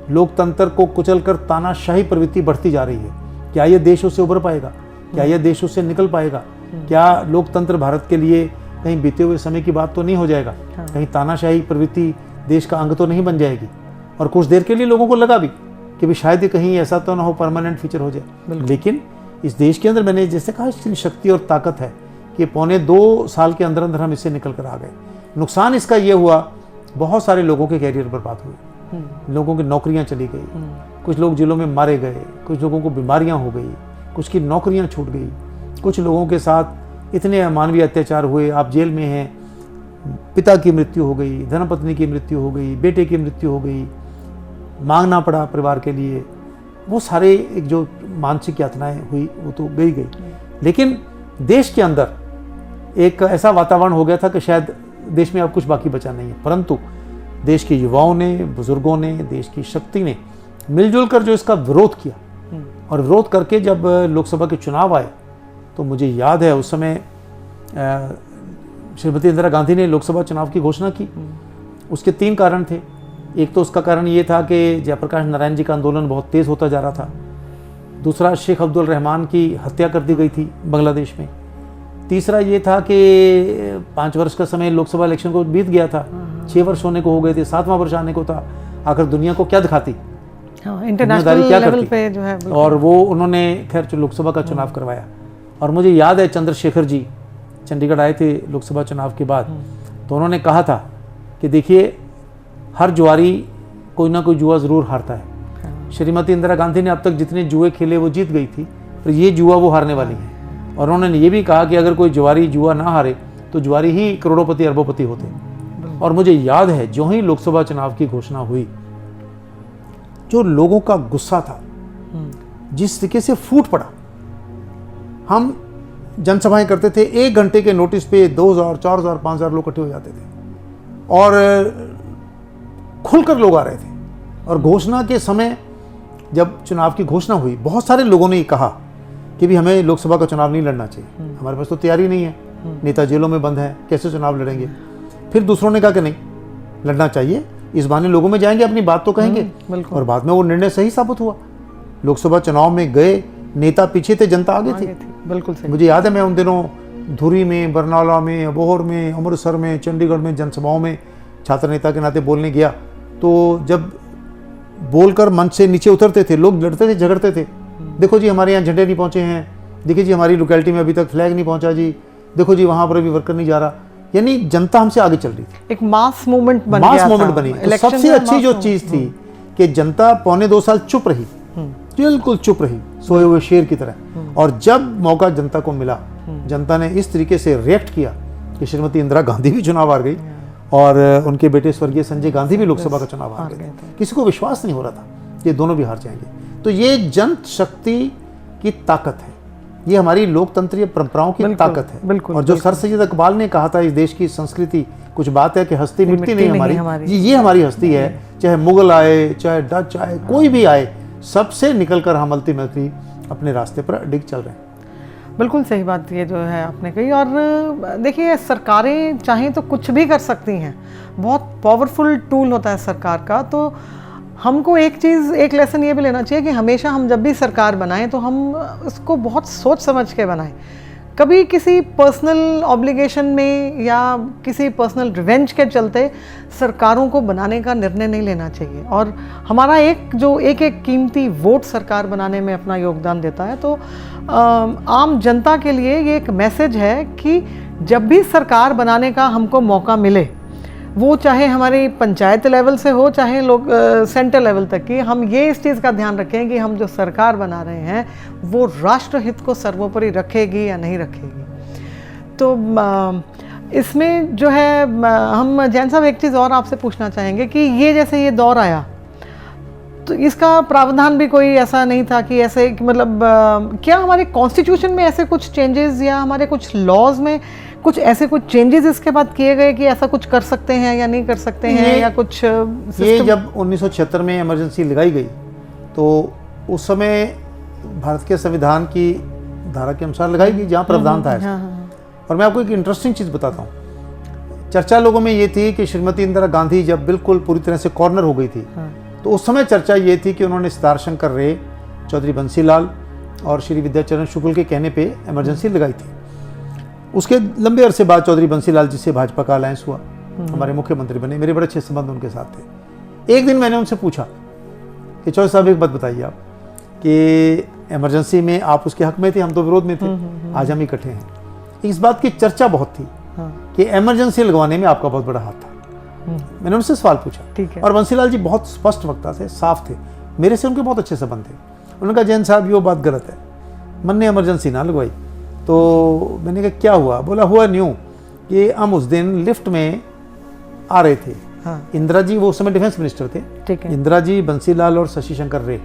लोकतंत्र को कुचलकर तानाशाही प्रवृत्ति बढ़ती जा रही है। क्या ये देश उससे उभर पाएगा? क्या यह देश उससे निकल पाएगा? क्या लोकतंत्र भारत के लिए कहीं बीते हुए समय की बात तो नहीं हो जाएगा? कहीं तानाशाही प्रवृत्ति देश का अंग तो नहीं बन जाएगी? और कुछ देर के लिए लोगों को लगा भी कि भी शायद कहीं ऐसा तो ना हो, परमानेंट फीचर हो जाए। लेकिन इस देश के अंदर मैंने जैसे कहा, इतनी शक्ति और ताकत है कि पौने 2 साल के अंदर अंदर हम इससे निकल कर आ गए। नुकसान इसका ये हुआ, बहुत सारे लोगों के कैरियर बर्बाद हुए, लोगों की नौकरियां चली गई, कुछ लोग जेलों में मारे गए, कुछ लोगों को बीमारियां हो गई, कुछ की नौकरियां छूट गई, कुछ लोगों के साथ इतने अमानवीय अत्याचार हुए, आप जेल में हैं, पिता की मृत्यु हो गई, धर्मपत्नी की मृत्यु हो गई, बेटे की मृत्यु हो गई, मांगना पड़ा परिवार के लिए। वो सारे एक जो मानसिक यातनाएं हुई वो तो गई। लेकिन देश के अंदर एक ऐसा वातावरण हो गया था कि शायद देश में अब कुछ बाकी बचा नहीं है, परंतु देश के युवाओं ने, बुजुर्गों ने, देश की शक्ति ने मिलजुल कर जो इसका विरोध किया, और विरोध करके जब लोकसभा के चुनाव आए तो मुझे याद है उस समय श्रीमती इंदिरा गांधी ने लोकसभा चुनाव की घोषणा की। उसके 3 कारण थे। एक तो उसका कारण ये था कि जयप्रकाश नारायण जी का आंदोलन बहुत तेज़ होता जा रहा था। दूसरा, शेख अब्दुल रहमान की हत्या कर दी गई थी बांग्लादेश में। तीसरा ये था कि 5 वर्ष का समय लोकसभा इलेक्शन को बीत गया था, 6 वर्ष होने को हो गए थे, 7वां वर्ष आने को था। आखिर दुनिया को क्या दिखाती, इंटरनेशनल लेवल पे जो है, और वो उन्होंने खैर लोकसभा का चुनाव करवाया। और मुझे याद है चंद्रशेखर जी चंडीगढ़ आए थे लोकसभा चुनाव के बाद, तो उन्होंने कहा था कि देखिए, हर जुआरी कोई ना कोई जुआ ज़रूर हारता है। श्रीमती इंदिरा गांधी ने अब तक जितने जुए खेले वो जीत गई थी, पर ये जुआ वो हारने वाली है। और उन्होंने ये भी कहा कि अगर कोई जुआरी जुआ ना हारे तो जुआरी ही करोड़ोंपति अरबोंपति होते। और मुझे याद है जो ही लोकसभा चुनाव की घोषणा हुई, जो लोगों का गुस्सा था, जिस तरीके से फूट पड़ा। हम जनसभाएं करते थे, 1 घंटे के नोटिस पे 2000, 4000, 5000 लोग इकट्ठे हो जाते थे और खुलकर लोग आ रहे थे। और घोषणा के समय जब चुनाव की घोषणा हुई, बहुत सारे लोगों ने कहा कि भी हमें लोकसभा का चुनाव नहीं लड़ना चाहिए, हमारे पास तो तैयारी नहीं है, नेता जेलों में बंद हैं, कैसे चुनाव लड़ेंगे। फिर दूसरों ने कहा कि नहीं, लड़ना चाहिए, इस बहाने लोगों में जाएंगे, अपनी बात तो कहेंगे। और बाद में वो निर्णय सही साबित हुआ। लोकसभा चुनाव में गए, नेता पीछे थे, जनता आगे थी। बिल्कुल सही। मुझे याद है, मैं उन दिनों धुरी में, बरनाला में, अबोहर में, अमृतसर में, चंडीगढ़ में जनसभाओं में छात्र नेता के नाते बोलने गया। तो जब बोलकर मंच से नीचे उतरते थे, लोग लड़ते थे, झगड़ते थे। देखो जी, हमारे यहाँ झंडे नहीं पहुँचे हैं, देखिए जी हमारी लोकेलिटी में अभी तक फ्लैग नहीं पहुँचा जी, देखो जी वहाँ पर अभी वर्कर नहीं जा रहा। यानी जनता हमसे आगे चल रही थी, एक मास मूवमेंट बन गया, मास मूवमेंट बनी। तो सबसे अच्छी जो चीज़ थी कि जनता पौने 2 साल चुप रही, बिल्कुल चुप रही, सोए हुए शेर की तरह। और जब मौका जनता को मिला, जनता ने इस तरीके से रिएक्ट किया कि श्रीमती इंदिरा गांधी भी चुनाव हार गई और उनके बेटे स्वर्गीय संजय गांधी भी लोकसभा का चुनाव हार गए थे। किसी को विश्वास नहीं हो रहा था कि दोनों भी हार जाएंगे। तो ये जन शक्ति की ताकत है, ये हमारी लोकतंत्रीय परंपराओं की ताकत है। और जो सर सैयद इकबाल ने कहा था, इस देश की संस्कृति कुछ बात है कि हस्ती मिटती नहीं हमारी, ये हमारी हस्ती है। चाहे मुगल आए, चाहे डच आए, कोई भी आए, सबसे निकलकर हम अल्टीमेटली अपने रास्ते पर अडिग चल रहे हैं। बिल्कुल सही बात ये जो है आपने कही। और देखिए, सरकारें चाहें तो कुछ भी कर सकती हैं, बहुत पावरफुल टूल होता है सरकार का। तो हमको एक लेसन ये भी लेना चाहिए कि हमेशा हम जब भी सरकार बनाएं तो हम उसको बहुत सोच समझ के बनाएं। कभी किसी पर्सनल ऑब्लिगेशन में या किसी पर्सनल रिवेंज के चलते सरकारों को बनाने का निर्णय नहीं लेना चाहिए, और हमारा एक कीमती वोट सरकार बनाने में अपना योगदान देता है। तो आम जनता के लिए ये एक मैसेज है कि जब भी सरकार बनाने का हमको मौका मिले, वो चाहे हमारी पंचायत लेवल से हो चाहे लोग सेंट्रल लेवल तक की, हम ये इस चीज़ का ध्यान रखें कि हम जो सरकार बना रहे हैं वो राष्ट्रहित को सर्वोपरि रखेगी या नहीं रखेगी। तो इसमें जो है हम जैन साहब एक चीज़ और आपसे पूछना चाहेंगे कि ये जैसे ये दौर आया तो इसका प्रावधान भी कोई ऐसा नहीं था कि ऐसे मतलब क्या हमारे कॉन्स्टिट्यूशन में ऐसे कुछ चेंजेस या हमारे कुछ लॉज में कुछ ऐसे कुछ चेंजेस इसके बाद किए गए कि ऐसा कुछ कर सकते हैं या नहीं कर सकते हैं, या कुछ ये जब 1976 में इमरजेंसी लगाई गई तो उस समय भारत के संविधान की धारा के अनुसार लगाई गई जहाँ प्रावधान था ऐसा। और मैं आपको एक इंटरेस्टिंग चीज़ बताता हूँ। चर्चा लोगों में ये थी कि श्रीमती इंदिरा गांधी जब बिल्कुल पूरी तरह से कॉर्नर हो गई थी तो उस समय चर्चा ये थी कि उन्होंने सिद्धार शंकर रे, चौधरी बंसीलाल और श्री विद्याचरण शुक्ल के कहने पे इमरजेंसी लगाई थी। उसके लंबे अरसे बाद चौधरी बंसीलाल जी से भाजपा का अलायंस हुआ, हमारे मुख्यमंत्री बने, मेरे बड़े अच्छे संबंध उनके साथ थे। एक दिन मैंने उनसे पूछा कि चौधरी साहब एक बात बताइए आप कि इमरजेंसी में आप उसके हक में थे, हम तो विरोध में थे, आज हम इकट्ठे हैं। इस बात की चर्चा बहुत थी कि इमरजेंसी लगवाने में आपका बहुत बड़ा हाथ था। मैंने उनसे सवाल पूछा और बंसीलाल जी बहुत स्पष्ट वक्ता थे, साफ थे, मेरे से उनके बहुत अच्छे संबंध थे। उन्होंने कहा जैन साहब ये बात गलत है, मन ने इमरजेंसी ना लगवाई। तो मैंने कहा क्या हुआ? बोला हुआ न्यूँ कि हम उस दिन लिफ्ट में आ रहे थे, इंदिरा जी वो उस समय डिफेंस मिनिस्टर थे, इंदिरा जी, बंसीलाल और शशि शंकर रे।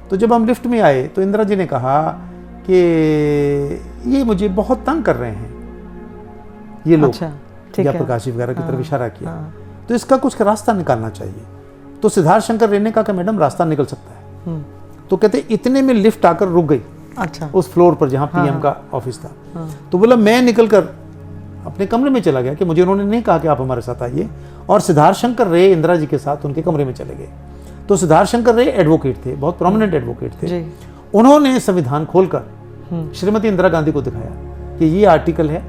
तो जब हम लिफ्ट में आए तो इंदिरा जी ने कहा कि ये मुझे बहुत तंग कर रहे हैं ये लोग, या प्रकाश वगैरह की तरफ इशारा किया, तो इसका कुछ रास्ता निकालना चाहिए। तो सिद्धार्थ शंकर रे ने कहा कि मैडम रास्ता निकल सकता है। तो कहते इतने में लिफ्ट आकर रुक गई उस फ्लोर पर जहाँ पीएम का ऑफिस था। तो बोला मैं निकल कर अपने कमरे में चला गया कि मुझे उन्होंने नहीं कहा कि आप हमारे साथ आइए, और सिद्धार्थ शंकर रे इंदिरा जी के साथ उनके कमरे में चले गए। तो सिद्धार्थ शंकर रे एडवोकेट थे, बहुत प्रोमिनेंट एडवोकेट थे। उन्होंने संविधान खोलकर श्रीमती इंदिरा गांधी को दिखाया कि ये आर्टिकल है,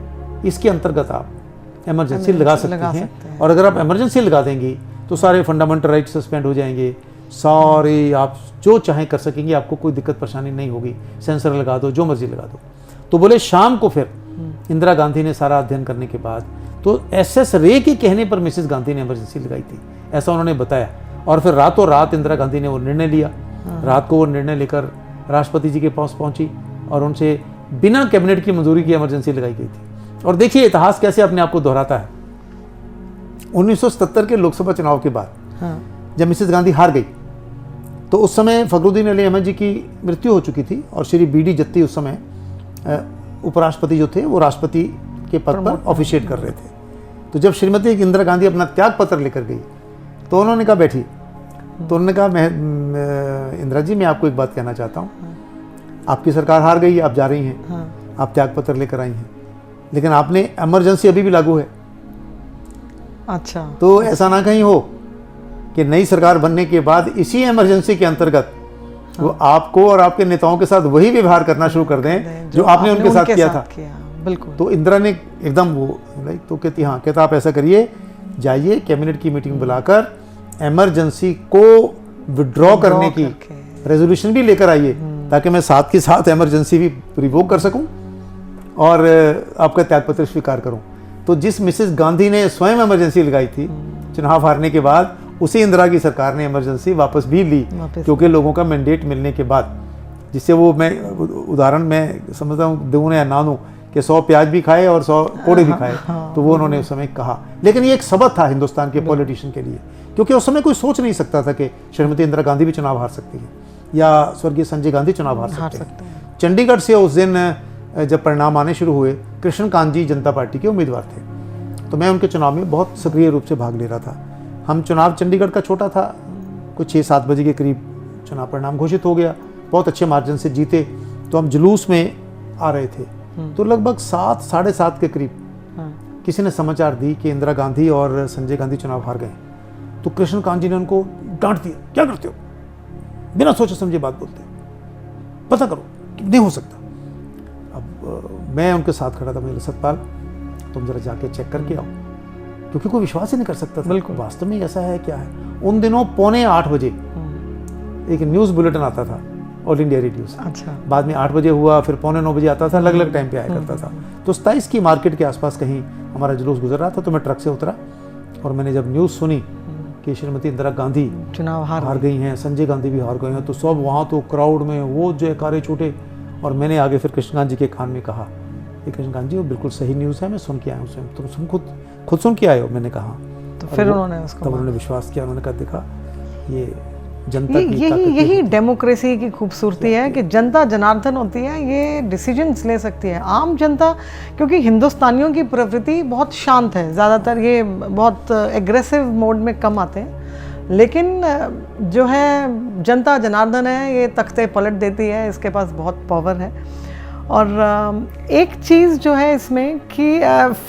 इसके अंतर्गत आप इमरजेंसी लगा सकते हैं, और अगर आप इमरजेंसी लगा देंगी तो सारे फंडामेंटल राइट सस्पेंड हो जाएंगे, सारे आप जो चाहें कर सकेंगे, आपको कोई दिक्कत परेशानी नहीं होगी, सेंसर लगा दो, जो मर्जी लगा दो। तो बोले शाम को फिर इंदिरा गांधी ने सारा अध्ययन करने के बाद तो एसएस रे के कहने पर मिसेस गांधी ने इमरजेंसी लगाई थी, ऐसा उन्होंने बताया। और फिर रातों रात इंदिरा गांधी ने वो निर्णय लिया, रात को वो निर्णय लेकर राष्ट्रपति जी के पास पहुंची और उनसे बिना कैबिनेट की मंजूरी की इमरजेंसी लगाई गई थी। और देखिए इतिहास कैसे अपने आप को दोहराता है। 1977 के लोकसभा चुनाव के बाद जब मिसेस गांधी हार गई तो उस समय फखरुद्दीन अली अहमद जी की मृत्यु हो चुकी थी, और श्री बीडी जत्ती उस समय उपराष्ट्रपति जो थे वो राष्ट्रपति के पद पर ऑफिशिएट कर रहे थे। तो जब श्रीमती इंदिरा गांधी अपना त्याग पत्र लेकर गई तो उन्होंने कहा बैठी, तो उन्होंने कहा मैं इंदिरा जी मैं आपको एक बात कहना चाहता हूँ, आपकी सरकार हार गई, आप जा रही हैं, आप त्याग पत्र लेकर आई हैं, लेकिन आपने इमरजेंसी अभी भी लागू है। अच्छा, तो ऐसा ना कहीं हो कि नई सरकार बनने के बाद इसी इमरजेंसी के अंतर्गत वो आपको और आपके नेताओं के साथ वही व्यवहार करना शुरू कर दें जो आपने उनके साथ किया था। बिल्कुल। तो इंदिरा ने एकदम वो तो कहती हाँ, कहता आप ऐसा करिए, जाइए कैबिनेट की मीटिंग बुलाकर इमरजेंसी को विड्रॉ करने की रेजोल्यूशन भी लेकर आइए, ताकि मैं साथ के साथ इमरजेंसी भी रिवोक कर सकूं और आपका त्यागपत्र स्वीकार करूं। तो जिस मिसेस गांधी ने स्वयं इमरजेंसी लगाई थी चुनाव हारने के बाद, उसी इंदिरा की सरकार ने इमरजेंसी वापस भी ली, क्योंकि लोगों का मैंडेट मिलने के बाद, जिससे वो मैं उदाहरण मैं समझता हूँ दूं या ना दूं कि 100 प्याज भी खाए और 100 कोड़े भी खाए, तो वो उन्होंने उस समय कहा। लेकिन ये एक सबक था हिंदुस्तान के पॉलिटिशियन के लिए, क्योंकि उस समय कोई सोच नहीं सकता था कि श्रीमती इंदिरा गांधी भी चुनाव हार सकती है या स्वर्गीय संजय गांधी चुनाव हार सकते हैं। चंडीगढ़ से उस दिन जब परिणाम आने शुरू हुए, कृष्णकांत जी जनता पार्टी के उम्मीदवार थे, तो मैं उनके चुनाव में बहुत सक्रिय रूप से भाग ले रहा था। हम चुनाव चंडीगढ़ का छोटा था, कुछ 6-7 बजे के करीब चुनाव परिणाम घोषित हो गया, बहुत अच्छे मार्जिन से जीते। तो हम जुलूस में आ रहे थे, तो लगभग 7, 7:30 के करीब किसी ने समाचार दी कि इंदिरा गांधी और संजय गांधी चुनाव हार गए। तो कृष्णकांत जी ने उनको डांट दिया, क्या करते हो, बिना सोचे समझे बात बोलते, पता करो, नहीं हो सकता। अब मैं उनके साथ खड़ा था, मैंने सतपाल तुम जरा जाके चेक करके आओ, क्योंकि कोई विश्वास ही नहीं कर सकता था बिल्कुल। वास्तव में ऐसा है क्या है। उन दिनों 7:45 बजे एक न्यूज़ बुलेटिन आता था, ऑल इंडिया रेडियो से। अच्छा। बाद में 8 बजे हुआ, फिर 8:45 बजे आता था, अलग अलग टाइम पे आया करता था। तो 27 की मार्केट के आसपास कहीं हमारा जुलूस गुजर रहा था, तो मैं ट्रक से उतरा और मैंने जब न्यूज़ सुनी कि श्रीमती इंदिरा गांधी चुनाव हार गई हैं, संजय गांधी भी हार गए हैं, तो सब वहाँ तो क्राउड में वो जयकारे छूटे। और मैंने आगे फिर कृष्णकांत जी के कान में कहा कि कृष्णकांत जी वो बिल्कुल सही न्यूज़ है, मैं सुन के आया हूँ स्वयं। तुम खुद सुन के आए हो? मैंने कहा। तो फिर उन्होंने उसको तब उन्होंने विश्वास किया, उन्होंने कहा देखा ये जनता की ताकत यही डेमोक्रेसी की खूबसूरती है कि जनता जनार्दन होती है, ये डिसीजंस ले सकती है। आम जनता, क्योंकि हिंदुस्तानियों की प्रवृत्ति बहुत शांत है, ज़्यादातर ये बहुत एग्रेसिव मोड में कम आते हैं, लेकिन जो है जनता जनार्दन है, ये तख्ते पलट देती है, इसके पास बहुत पावर है। और एक चीज़ जो है इसमें कि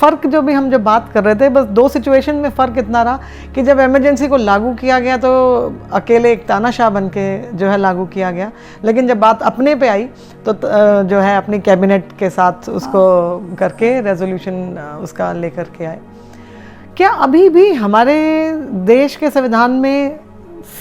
फ़र्क जो भी हम जब बात कर रहे थे, बस 2 सिचुएशन में फ़र्क इतना रहा कि जब इमरजेंसी को लागू किया गया तो अकेले एक तानाशाह बन के जो है लागू किया गया, लेकिन जब बात अपने पे आई तो जो है अपनी कैबिनेट के साथ उसको करके रेजोल्यूशन उसका लेकर के आए। क्या अभी भी हमारे देश के संविधान में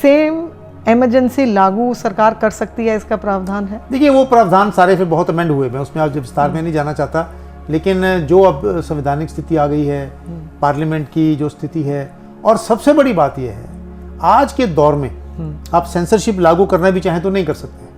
सेम इमरजेंसी लागू सरकार कर सकती है, इसका प्रावधान है? देखिए वो प्रावधान सारे फिर बहुत अमेंड हुए, मैं उसमें आज विस्तार में नहीं जाना चाहता, लेकिन जो अब संवैधानिक स्थिति आ गई है, पार्लियामेंट की जो स्थिति है, और सबसे बड़ी बात यह है आज के दौर में आप सेंसरशिप लागू करना भी चाहें तो नहीं कर सकते।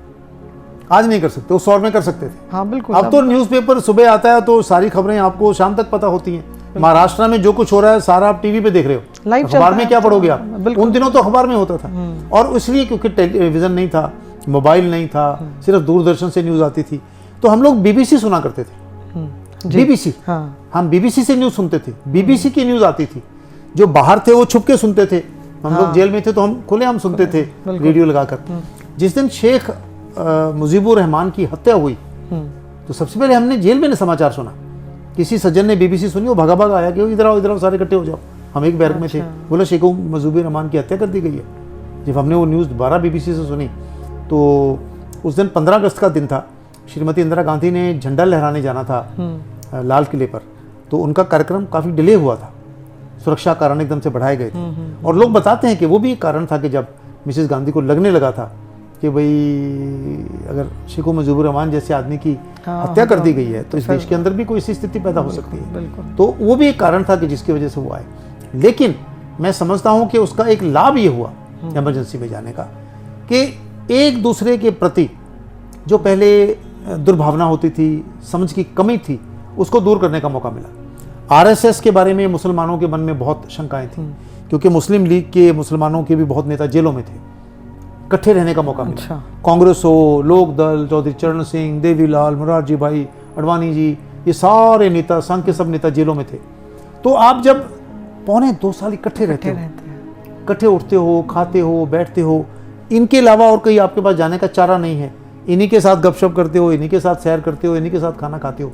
आज नहीं कर सकते, उस दौर में कर सकते थे। हाँ बिल्कुल। अब तो न्यूज़पेपर सुबह आता है तो सारी खबरें आपको शाम तक पता होती हैं। महाराष्ट्र में जो कुछ हो रहा है सारा आप टीवी पे देख रहे हो, लाइव अखबार में क्या पढ़ोगे आप? उन दिनों तो अखबार में होता था, और इसलिए क्योंकि टेलीविजन नहीं था, मोबाइल नहीं था, सिर्फ दूरदर्शन से न्यूज़ आती थी, तो हम लोग बीबीसी सुना करते थे। बीबीसी, हम बीबीसी से न्यूज़ सुनते थे, बीबीसी की न्यूज़ आती थी। जो बाहर थे वो छुप के सुनते थे, हम लोग जेल में थे तो हम खुलेआम सुनते थे रेडियो लगाकर। जिस दिन शेख मुजीबुर रहमान की हत्या हुई तो सबसे पहले हमने जेल में समाचार सुना। किसी सज्जन ने बीबीसी सुनी, वो भागा भागा आया कि इधर आओ सारे इकट्ठे हो जाओ। हम एक बैरक में थे, बोला शेख मुजीबुर रहमान की हत्या कर दी गई है। जब हमने वो न्यूज़ दोबारा बीबीसी से सुनी तो उस दिन 15 अगस्त का दिन था, श्रीमती इंदिरा गांधी ने झंडा लहराने जाना था लाल किले पर, तो उनका कार्यक्रम काफ़ी डिले हुआ था, सुरक्षा कारण एकदम से बढ़ाए गए थे। और लोग बताते हैं कि वो भी एक कारण था कि जब मिसेस गांधी को लगने लगा था कि भाई अगर शेख मुजीबुर रहमान जैसे आदमी की हत्या कर दी गई है तो इस देश के अंदर भी कोई ऐसी स्थिति पैदा हो सकती है, तो वो भी एक कारण था कि जिसकी वजह से वो आए। लेकिन मैं समझता हूं कि उसका एक लाभ ये हुआ इमरजेंसी में जाने का कि एक दूसरे के प्रति जो पहले दुर्भावना होती थी, समझ की कमी थी, उसको दूर करने का मौका मिला। आरएसएस के बारे में मुसलमानों के मन में बहुत शंकाएं थी, क्योंकि मुस्लिम लीग के मुसलमानों के भी बहुत नेता जेलों में थे, इकट्ठे रहने का मौका मिला। कांग्रेस हो, लोक दल, चौधरी चरण सिंह, देवीलाल, मोरारजी भाई, अडवाणी जी, ये सारे नेता, संघ के सब नेता जेलों में थे। तो आप जब 2.25 साल इकट्ठे रहते हो, इकट्ठे उठते हो, खाते हो, बैठते हो, इनके अलावा और कहीं आपके पास जाने का चारा नहीं है, इन्हीं के साथ गपशप करते हो, इन्हीं के साथ सैर करते हो, इन्हीं के साथ खाना खाते हो,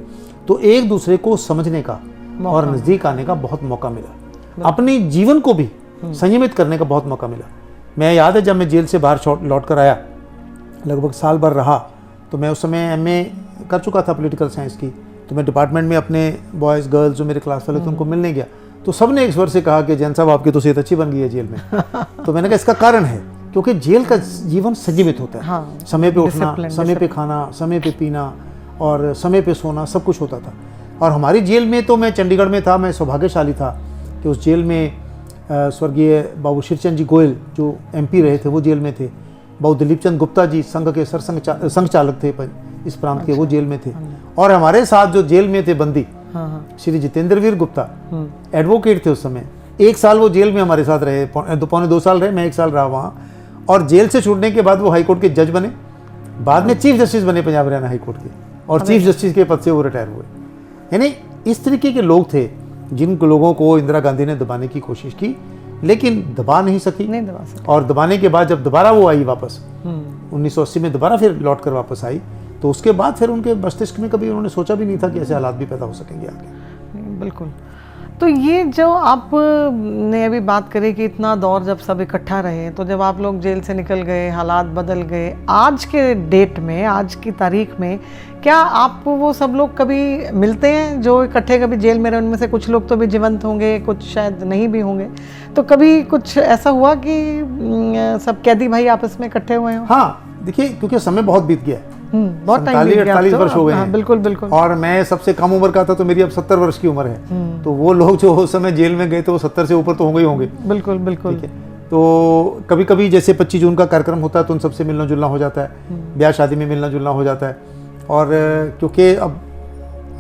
तो एक दूसरे को समझने का और नज़दीक आने का बहुत मौका मिला। अपने जीवन को भी संयमित करने का बहुत मौका मिला। मैं याद है जब मैं जेल से बाहर लौट कर आया, लगभग साल भर रहा, तो मैं उस समय एमए कर चुका था पॉलिटिकल साइंस की, तो मैं डिपार्टमेंट में अपने बॉयज़ गर्ल्स जो मेरे क्लास वाले थे उनको मिलने गया, तो सब ने एक स्वर से कहा कि जैन साहब आपकी तो सेहत अच्छी बन गई है जेल में। तो मैंने कहा इसका कारण है क्योंकि जेल का जीवन संयमित होता है। हाँ, समय पे उठना, समय पे खाना, समय पे पीना और समय पे सोना, सब कुछ होता था। और हमारी जेल में, तो मैं चंडीगढ़ में था, मैं सौभाग्यशाली था कि उस जेल में स्वर्गीय बाबू शिवचंद जी गोयल जो एमपी रहे थे वो जेल में थे, बाबू दिलीप चंद गुप्ता जी संघ के संघ चालक थे इस प्रांत के, वो जेल में थे। और हमारे साथ जो जेल में थे बंदी श्री जितेंद्र वीर गुप्ता, एडवोकेट थे उस समय, 1 साल वो जेल में हमारे साथ रहे, 2.25 साल रहे, मैं 1 साल रहा वहाँ। और जेल से छूटने के बाद वो हाईकोर्ट के जज बने, बाद में चीफ जस्टिस बने पंजाब हरियाणा हाईकोर्ट के, और चीफ जस्टिस के पद से वो रिटायर हुए। यानी इस तरीके के लोग थे जिन लोगों को इंदिरा गांधी ने दबाने की कोशिश की, लेकिन दबा नहीं सकी। और दबाने के बाद जब दोबारा वो आई वापस 1980 में, दोबारा फिर लौट कर वापस आई, तो उसके बाद फिर उनके मस्तिष्क में कभी उन्होंने सोचा भी नहीं था कि ऐसे हालात भी पैदा हो सकेंगे आगे। बिल्कुल। तो ये जो आप ने अभी बात करी कि इतना दौर जब सब इकट्ठा रहे, तो जब आप लोग जेल से निकल गए, हालात बदल गए, आज के डेट में, आज की तारीख में क्या आप वो सब लोग कभी मिलते हैं जो इकट्ठे कभी जेल में रहे? उनमें से कुछ लोग तो भी जीवंत होंगे, कुछ शायद नहीं भी होंगे, तो कभी कुछ ऐसा हुआ कि सब कैदी भाई आपस में इकट्ठे हुए हों? हाँ, देखिए, क्योंकि समय बहुत बीत गया है, बहुत टाइम बीत गया, 48 वर्ष हो गए हाँ, हैं। बिल्कुल बिल्कुल। और मैं सबसे कम उम्र का था, तो मेरी अब 70 वर्ष की उम्र है। तो वो लोग जो उस समय जेल में गए थे वो 70 से ऊपर तो होंगे ही होंगे। बिल्कुल बिल्कुल। ठीक है, तो कभी कभी जैसे 25 जून का कार्यक्रम होता है तो उन सबसे मिलना जुलना हो जाता है, ब्याह शादी में मिलना जुलना हो जाता है। और क्योंकि अब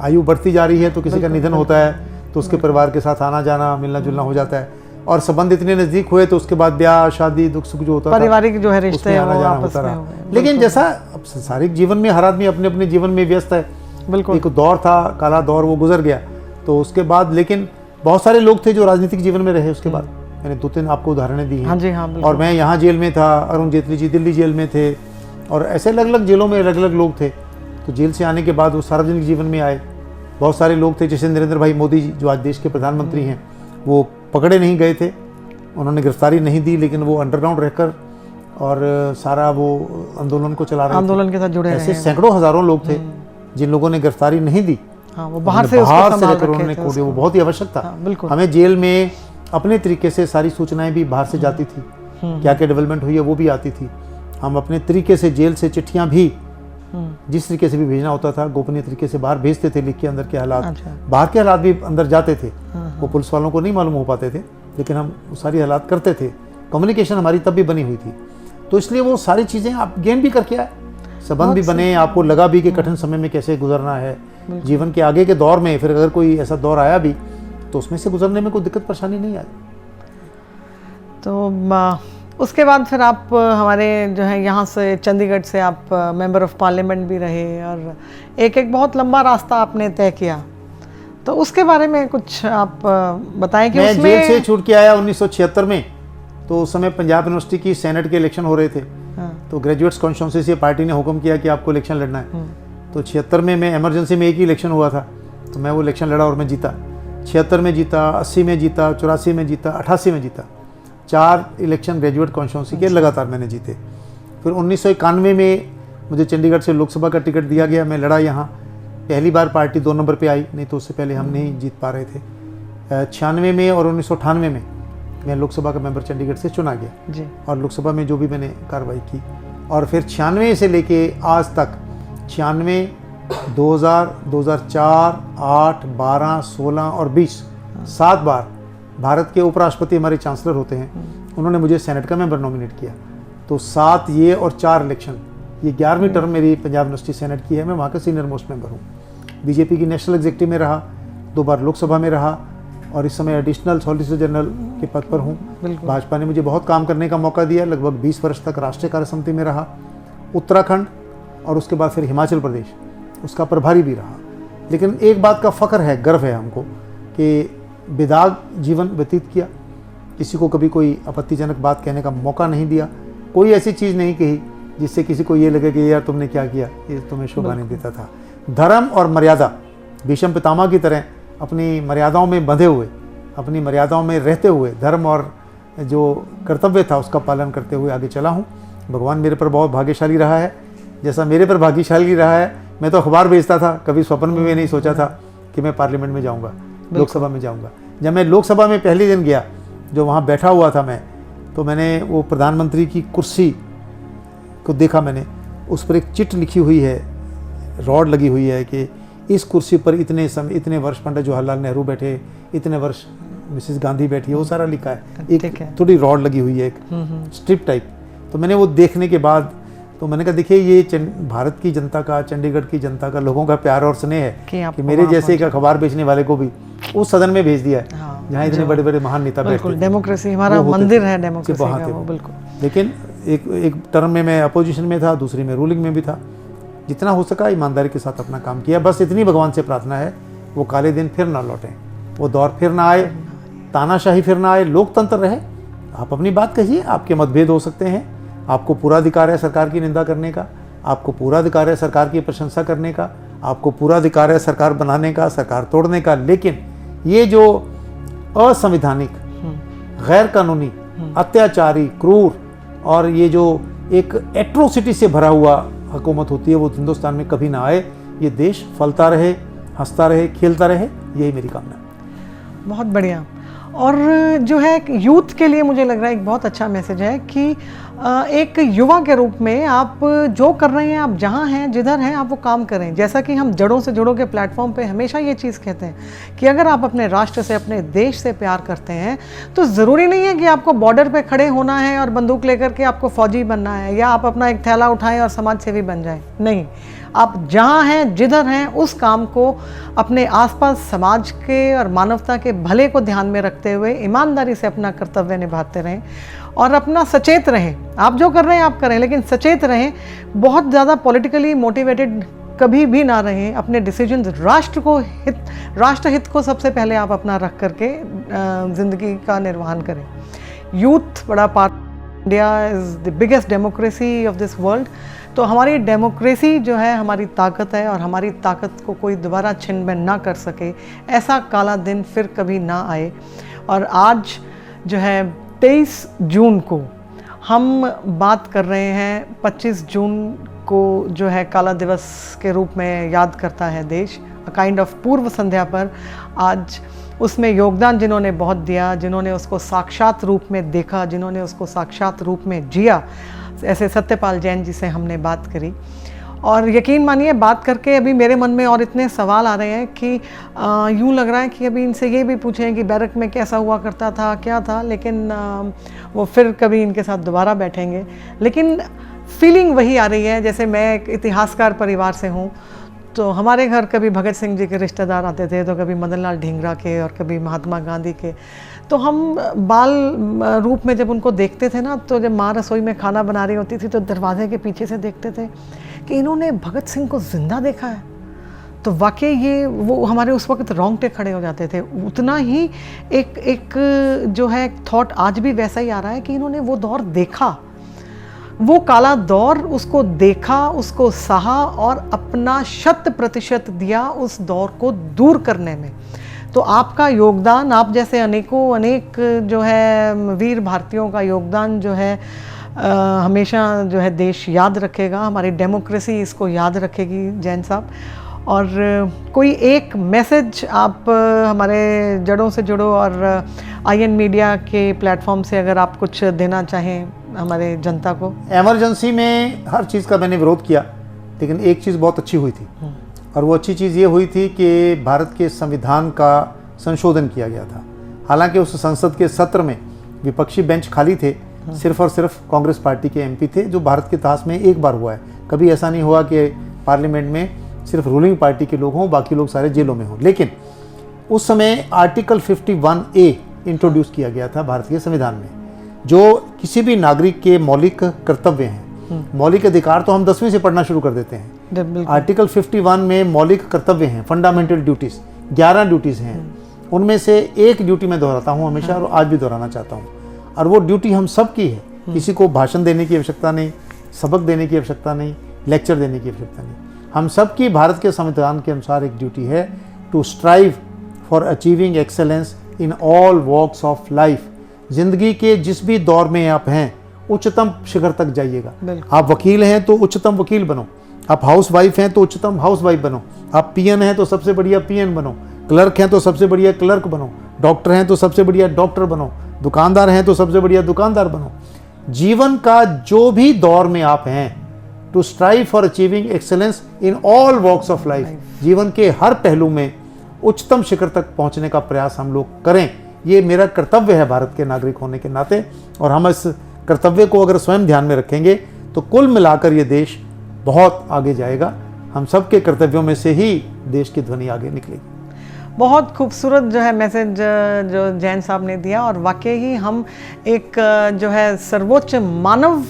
आयु बढ़ती जा रही है तो किसी का निधन होता है तो उसके परिवार के साथ आना जाना, मिलना जुलना हो जाता है। और संबंध इतने नज़दीक हुए तो उसके बाद ब्याह शादी दुख सुख जो होता है, पारिवारिक जो है रिश्ते उसमें आना जाना होता रहा। लेकिन जैसा अब संसारिक जीवन में हर आदमी अपने अपने जीवन में व्यस्त है, बिल्कुल। एक दौर था, काला दौर, वो गुजर गया। तो उसके बाद लेकिन बहुत सारे लोग थे जो राजनीतिक जीवन में रहे उसके बाद। मैंने 2-3 आपको उदाहरणें दी हैं। हाँ जी, हाँ, और मैं यहाँ जेल में था, अरुण जेटली जी दिल्ली जेल में थे, और ऐसे अलग अलग जेलों में अलग अलग लोग थे। तो जेल से आने के बाद वो सार्वजनिक जीवन में आए। बहुत सारे लोग थे, जैसे नरेंद्र भाई मोदी जी जो आज देश के प्रधानमंत्री हैं, वो पकड़े नहीं गए थे, उन्होंने गिरफ्तारी नहीं दी, लेकिन वो अंडरग्राउंड रहकर और सारा वो आंदोलन को चला रहे थे। आंदोलन के साथ जुड़े रहे। ऐसे सैकड़ों हजारों लोग थे जिन लोगों ने गिरफ्तारी नहीं दी। हाँ, वो बाहर से लेकर उन्होंने खोले, वो बहुत ही आवश्यक था। हाँ, बिल्कुल। हमें जेल में अपने तरीके से सारी सूचनाएं भी बाहर से जाती थी, क्या क्या डेवलपमेंट हुई है वो भी आती थी। हम अपने तरीके से जेल से चिट्ठियां भी जिस तरीके से भी भेजना होता था गोपनीय तरीके से बाहर भेजते थे, लिख के अंदर के हालात। अच्छा। बाहर के हालात भी अंदर जाते थे, वो पुलिस वालों को नहीं मालूम हो पाते थे, लेकिन हम सारी हालात करते थे। कम्युनिकेशन हमारी तब भी बनी हुई थी, तो इसलिए वो सारी चीज़ें आप गेन भी करके आए, संबंध भी बने, आपको लगा भी कि कठिन समय में कैसे गुजरना है जीवन के आगे के दौर में। फिर अगर कोई ऐसा दौर आया भी तो उसमें से गुजरने में कोई दिक्कत परेशानी नहीं आई। तो उसके बाद फिर आप हमारे जो है यहाँ से चंडीगढ़ से आप मेंबर ऑफ पार्लियामेंट भी रहे, और एक बहुत लंबा रास्ता आपने तय किया, तो उसके बारे में कुछ आप बताएं कि मैं उसमें जेल से छूट के आया 1976 में। तो उस समय पंजाब यूनिवर्सिटी की सेनेट के इलेक्शन हो रहे थे। तो ग्रेजुएट्स कॉन्स्टिट्यूंसी से पार्टी ने हुक्म किया कि आपको इलेक्शन लड़ना है। तो 76 में मैं इमरजेंसी में एक ही इलेक्शन हुआ था, तो मैं वो इलेक्शन लड़ा और मैं जीता। 76 में जीता, 80 में जीता, 84 में जीता, 88 में जीता। 4 इलेक्शन ग्रेजुएट कॉन्स्टिट्यूंसी के लगातार मैंने जीते। फिर 1991 में मुझे चंडीगढ़ से लोकसभा का टिकट दिया गया, मैं लड़ा यहाँ। पहली बार पार्टी 2 नंबर पे आई, नहीं तो उससे पहले हम नहीं जीत पा रहे थे। 96 में और 1998 में मैं लोकसभा का मेंबर चंडीगढ़ से चुना गया जी। और लोकसभा में जो भी मैंने कार्रवाई की, और फिर 96 से लेके आज तक 96, 2000, 2004, 8, 12, 16 और 20 7 बार भारत के उपराष्ट्रपति हमारे चांसलर होते हैं, उन्होंने मुझे सेनेट का मेंबर नॉमिनेट किया। तो 7 ये और 4 इलेक्शन, ये 11वीं टर्म मेरी पंजाब यूनिवर्सिटी सेनेट की है। मैं वहाँ का सीनियर मोस्ट मेंबर हूँ। बीजेपी की नेशनल एग्जीक्यूटिव में रहा, 2 बार लोकसभा में रहा, और इस समय एडिशनल सॉलिसिटर जनरल के पद पर हूँ। भाजपा ने मुझे बहुत काम करने का मौका दिया, लगभग 20 वर्ष तक राष्ट्रीय कार्य समिति में रहा, उत्तराखंड और उसके बाद फिर हिमाचल प्रदेश उसका प्रभारी भी रहा। लेकिन एक बात का फ़ख्र है, गर्व है हमको कि बेदाग जीवन व्यतीत किया, किसी को कभी कोई आपत्तिजनक बात कहने का मौका नहीं दिया, कोई ऐसी चीज़ नहीं कही जिससे किसी को ये लगे कि यार तुमने क्या किया, ये तुम्हें शोभा नहीं देता था। धर्म और मर्यादा, भीष्म पितामह की तरह अपनी मर्यादाओं में बंधे हुए, अपनी मर्यादाओं में रहते हुए, धर्म और जो कर्तव्य था उसका पालन करते हुए आगे चला हूँ। भगवान मेरे पर बहुत भाग्यशाली रहा है। जैसा मेरे पर भाग्यशाली रहा है, मैं तो अखबार भेजता था, कभी स्वप्न में भी नहीं सोचा था कि मैं पार्लियामेंट में जाऊँगा, लोकसभा में जाऊँगा। जब मैं लोकसभा में पहले दिन गया, जो वहाँ बैठा हुआ था मैं, तो मैंने वो प्रधानमंत्री की कुर्सी को देखा, मैंने उस पर एक चिट लिखी हुई है, रॉड लगी हुई है कि इस कुर्सी पर इतने समय, इतने वर्ष पंडित जवाहरलाल नेहरू बैठे, इतने वर्ष मिसेस गांधी बैठी है, वो सारा लिखा है। एक थोड़ी रॉड लगी हुई है, एक स्ट्रिप टाइप। तो मैंने वो देखने के बाद तो मैंने कहा देखिए ये भारत की जनता का, चंडीगढ़ की जनता का, लोगों का प्यार और स्नेह है कि मेरे जैसे एक अखबार बेचने वाले को भी उस सदन में भेज दिया है जहाँ इतने बड़े बड़े महान नेता बैठते हैं। डेमोक्रेसी हमारा मंदिर है, डेमोक्रेसी का वो बिल्कुल। लेकिन एक टर्म में मैं अपोजिशन में था, दूसरी में रूलिंग में भी था। जितना हो सका ईमानदारी के साथ अपना काम किया। बस इतनी भगवान से प्रार्थना है वो काले दिन फिर ना लौटें, वो दौर फिर ना आए, तानाशाही फिर ना आए, लोकतंत्र रहे। आप अपनी बात कहिए, आपके मतभेद हो सकते हैं, आपको पूरा अधिकार है सरकार की निंदा करने का, आपको पूरा अधिकार है सरकार की प्रशंसा करने का, आपको पूरा अधिकार है सरकार बनाने का, सरकार तोड़ने का। लेकिन ये जो असंवैधानिक, गैर कानूनी, अत्याचारी, क्रूर और ये जो एक एट्रोसिटी से भरा हुआ हुकूमत होती है वो हिंदुस्तान में कभी ना आए। ये देश फलता रहे, हंसता रहे, खेलता रहे, यही मेरी कामना है। बहुत बढ़िया। और जो है यूथ के लिए मुझे लग रहा है एक बहुत अच्छा मैसेज है कि एक युवा के रूप में आप जो कर रहे हैं, आप जहाँ हैं, जिधर हैं, आप वो काम करें। जैसा कि हम जड़ों से जुड़ों के प्लेटफॉर्म पे हमेशा ये चीज़ कहते हैं कि अगर आप अपने राष्ट्र से, अपने देश से प्यार करते हैं तो ज़रूरी नहीं है कि आपको बॉर्डर पे खड़े होना है और बंदूक लेकर के आपको फौजी बनना है या आप अपना एक थैला उठाएं और समाज सेवी बन जाएं। नहीं, आप जहाँ हैं, जिधर हैं, उस काम को अपने आसपास समाज के और मानवता के भले को ध्यान में रखते हुए ईमानदारी से अपना कर्तव्य निभाते रहें और अपना सचेत रहें। आप जो कर रहे हैं आप करें, लेकिन सचेत रहें। बहुत ज़्यादा पॉलिटिकली मोटिवेटेड कभी भी ना रहें। अपने डिसीजन राष्ट्र हित को सबसे पहले आप अपना रख करके ज़िंदगी का निर्वहन करें। यूथ बड़ा part, India is the biggest democracy of this world. तो हमारी डेमोक्रेसी जो है हमारी ताकत है और हमारी ताकत को कोई दोबारा छिन भिन ना कर सके, ऐसा काला दिन फिर कभी ना आए। और आज जो है 23 जून को हम बात कर रहे हैं, 25 जून को जो है काला दिवस के रूप में याद करता है देश, काइंड ऑफ पूर्व संध्या पर। आज उसमें योगदान जिन्होंने बहुत दिया, जिन्होंने उसको साक्षात रूप में देखा, जिन्होंने उसको साक्षात रूप में जिया, ऐसे सत्यपाल जैन जी से हमने बात करी। और यकीन मानिए बात करके अभी मेरे मन में और इतने सवाल आ रहे हैं कि यूँ लग रहा है कि अभी इनसे ये भी पूछें कि बैरक में कैसा हुआ करता था, क्या था, लेकिन वो फिर कभी इनके साथ दोबारा बैठेंगे। लेकिन फीलिंग वही आ रही है। जैसे मैं एक इतिहासकार परिवार से हूँ, तो हमारे घर कभी भगत सिंह जी के रिश्तेदार आते थे, तो कभी मदन लाल ढींगरा के और कभी महात्मा गांधी के। तो हम बाल रूप में जब उनको देखते थे ना, तो जब माँ रसोई में खाना बना रही होती थी तो दरवाजे के पीछे से देखते थे कि इन्होंने भगत सिंह को जिंदा देखा है। तो वाकई ये वो हमारे उस वक्त रोंगटे खड़े हो जाते थे। उतना ही एक जो है थॉट आज भी वैसा ही आ रहा है कि इन्होंने वो दौर देखा, वो काला दौर उसको देखा, उसको सहा और अपना 100% दिया उस दौर को दूर करने में। तो आपका योगदान, आप जैसे अनेक जो है वीर भारतीयों का योगदान जो है हमेशा जो है देश याद रखेगा, हमारी डेमोक्रेसी इसको याद रखेगी जैन साहब। और कोई एक मैसेज आप हमारे जड़ों से जुड़ो और आईएन मीडिया के प्लेटफॉर्म से अगर आप कुछ देना चाहें हमारे जनता को। इमरजेंसी में हर चीज़ का मैंने विरोध किया, लेकिन एक चीज़ बहुत अच्छी हुई थी, और वो अच्छी चीज़ ये हुई थी कि भारत के संविधान का संशोधन किया गया था। हालांकि उस संसद के सत्र में विपक्षी बेंच खाली थे, सिर्फ और सिर्फ कांग्रेस पार्टी के एमपी थे, जो भारत के इतिहास में एक बार हुआ है। कभी ऐसा नहीं हुआ कि पार्लियामेंट में सिर्फ रूलिंग पार्टी के लोग हों, बाकी लोग सारे जेलों में हों। लेकिन उस समय आर्टिकल 51A इंट्रोड्यूस किया गया था भारतीय संविधान में, जो किसी भी नागरिक के मौलिक कर्तव्य हैं। मौलिक अधिकार तो हम 10वीं से पढ़ना शुरू कर देते हैं। आर्टिकल 51 में मौलिक कर्तव्य हैं, फंडामेंटल ड्यूटीज़, 11 ड्यूटीज़ हैं। उनमें से एक ड्यूटी मैं दोहराता हूँ हमेशा, और आज भी दोहराना चाहता हूँ, और वो ड्यूटी हम सब की है। किसी को भाषण देने की आवश्यकता नहीं, सबक देने की आवश्यकता नहीं, लेक्चर देने की आवश्यकता नहीं। हम सब की भारत के संविधान के अनुसार एक ड्यूटी है, to strive for achieving excellence in all walks of life. जिंदगी के जिस भी दौर में आप हैं, उच्चतम शिखर तक जाइएगा। आप वकील हैं तो उच्चतम वकील बनो, आप हाउस वाइफ हैं तो उच्चतम हाउस वाइफ बनो, आप पीएन हैं तो सबसे बढ़िया पीएन बनो, क्लर्क हैं तो सबसे बढ़िया क्लर्क बनो, डॉक्टर हैं तो सबसे बढ़िया डॉक्टर बनो, दुकानदार हैं तो सबसे बढ़िया दुकानदार बनो। जीवन का जो भी दौर में आप हैं, to strive for achieving excellence in all walks of life. जीवन के हर पहलू में उच्चतम शिखर तक पहुंचने का प्रयास हम लोग करें। ये मेरा कर्तव्य है भारत के नागरिक होने के नाते, और हम इस कर्तव्य को अगर स्वयं ध्यान में रखेंगे तो कुल मिलाकर ये देश बहुत आगे जाएगा। हम सब के कर्तव्यों में से ही देश की ध्वनि आगे निकलेगी। बहुत खूबसूरत जो है मैसेज जो जैन साहब ने दिया, और वाकई ही हम एक जो है सर्वोच्च मानव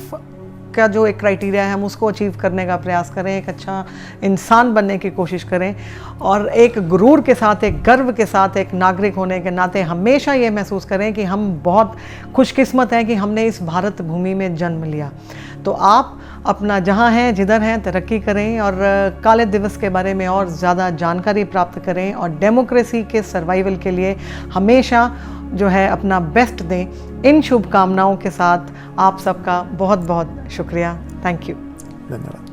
का जो एक क्राइटेरिया है हम उसको अचीव करने का प्रयास करें, एक अच्छा इंसान बनने की कोशिश करें और एक गुरूर के साथ, एक गर्व के साथ एक नागरिक होने के नाते हमेशा ये महसूस करें कि हम बहुत खुशकिस्मत हैं कि हमने इस भारत भूमि में जन्म लिया। तो आप अपना जहाँ हैं, जिधर हैं, तरक्की करें और काले दिवस के बारे में और ज़्यादा जानकारी प्राप्त करें और डेमोक्रेसी के सर्वाइवल के लिए हमेशा जो है अपना बेस्ट दें। इन शुभकामनाओं के साथ आप सबका बहुत बहुत शुक्रिया। Thank you. धन्यवाद।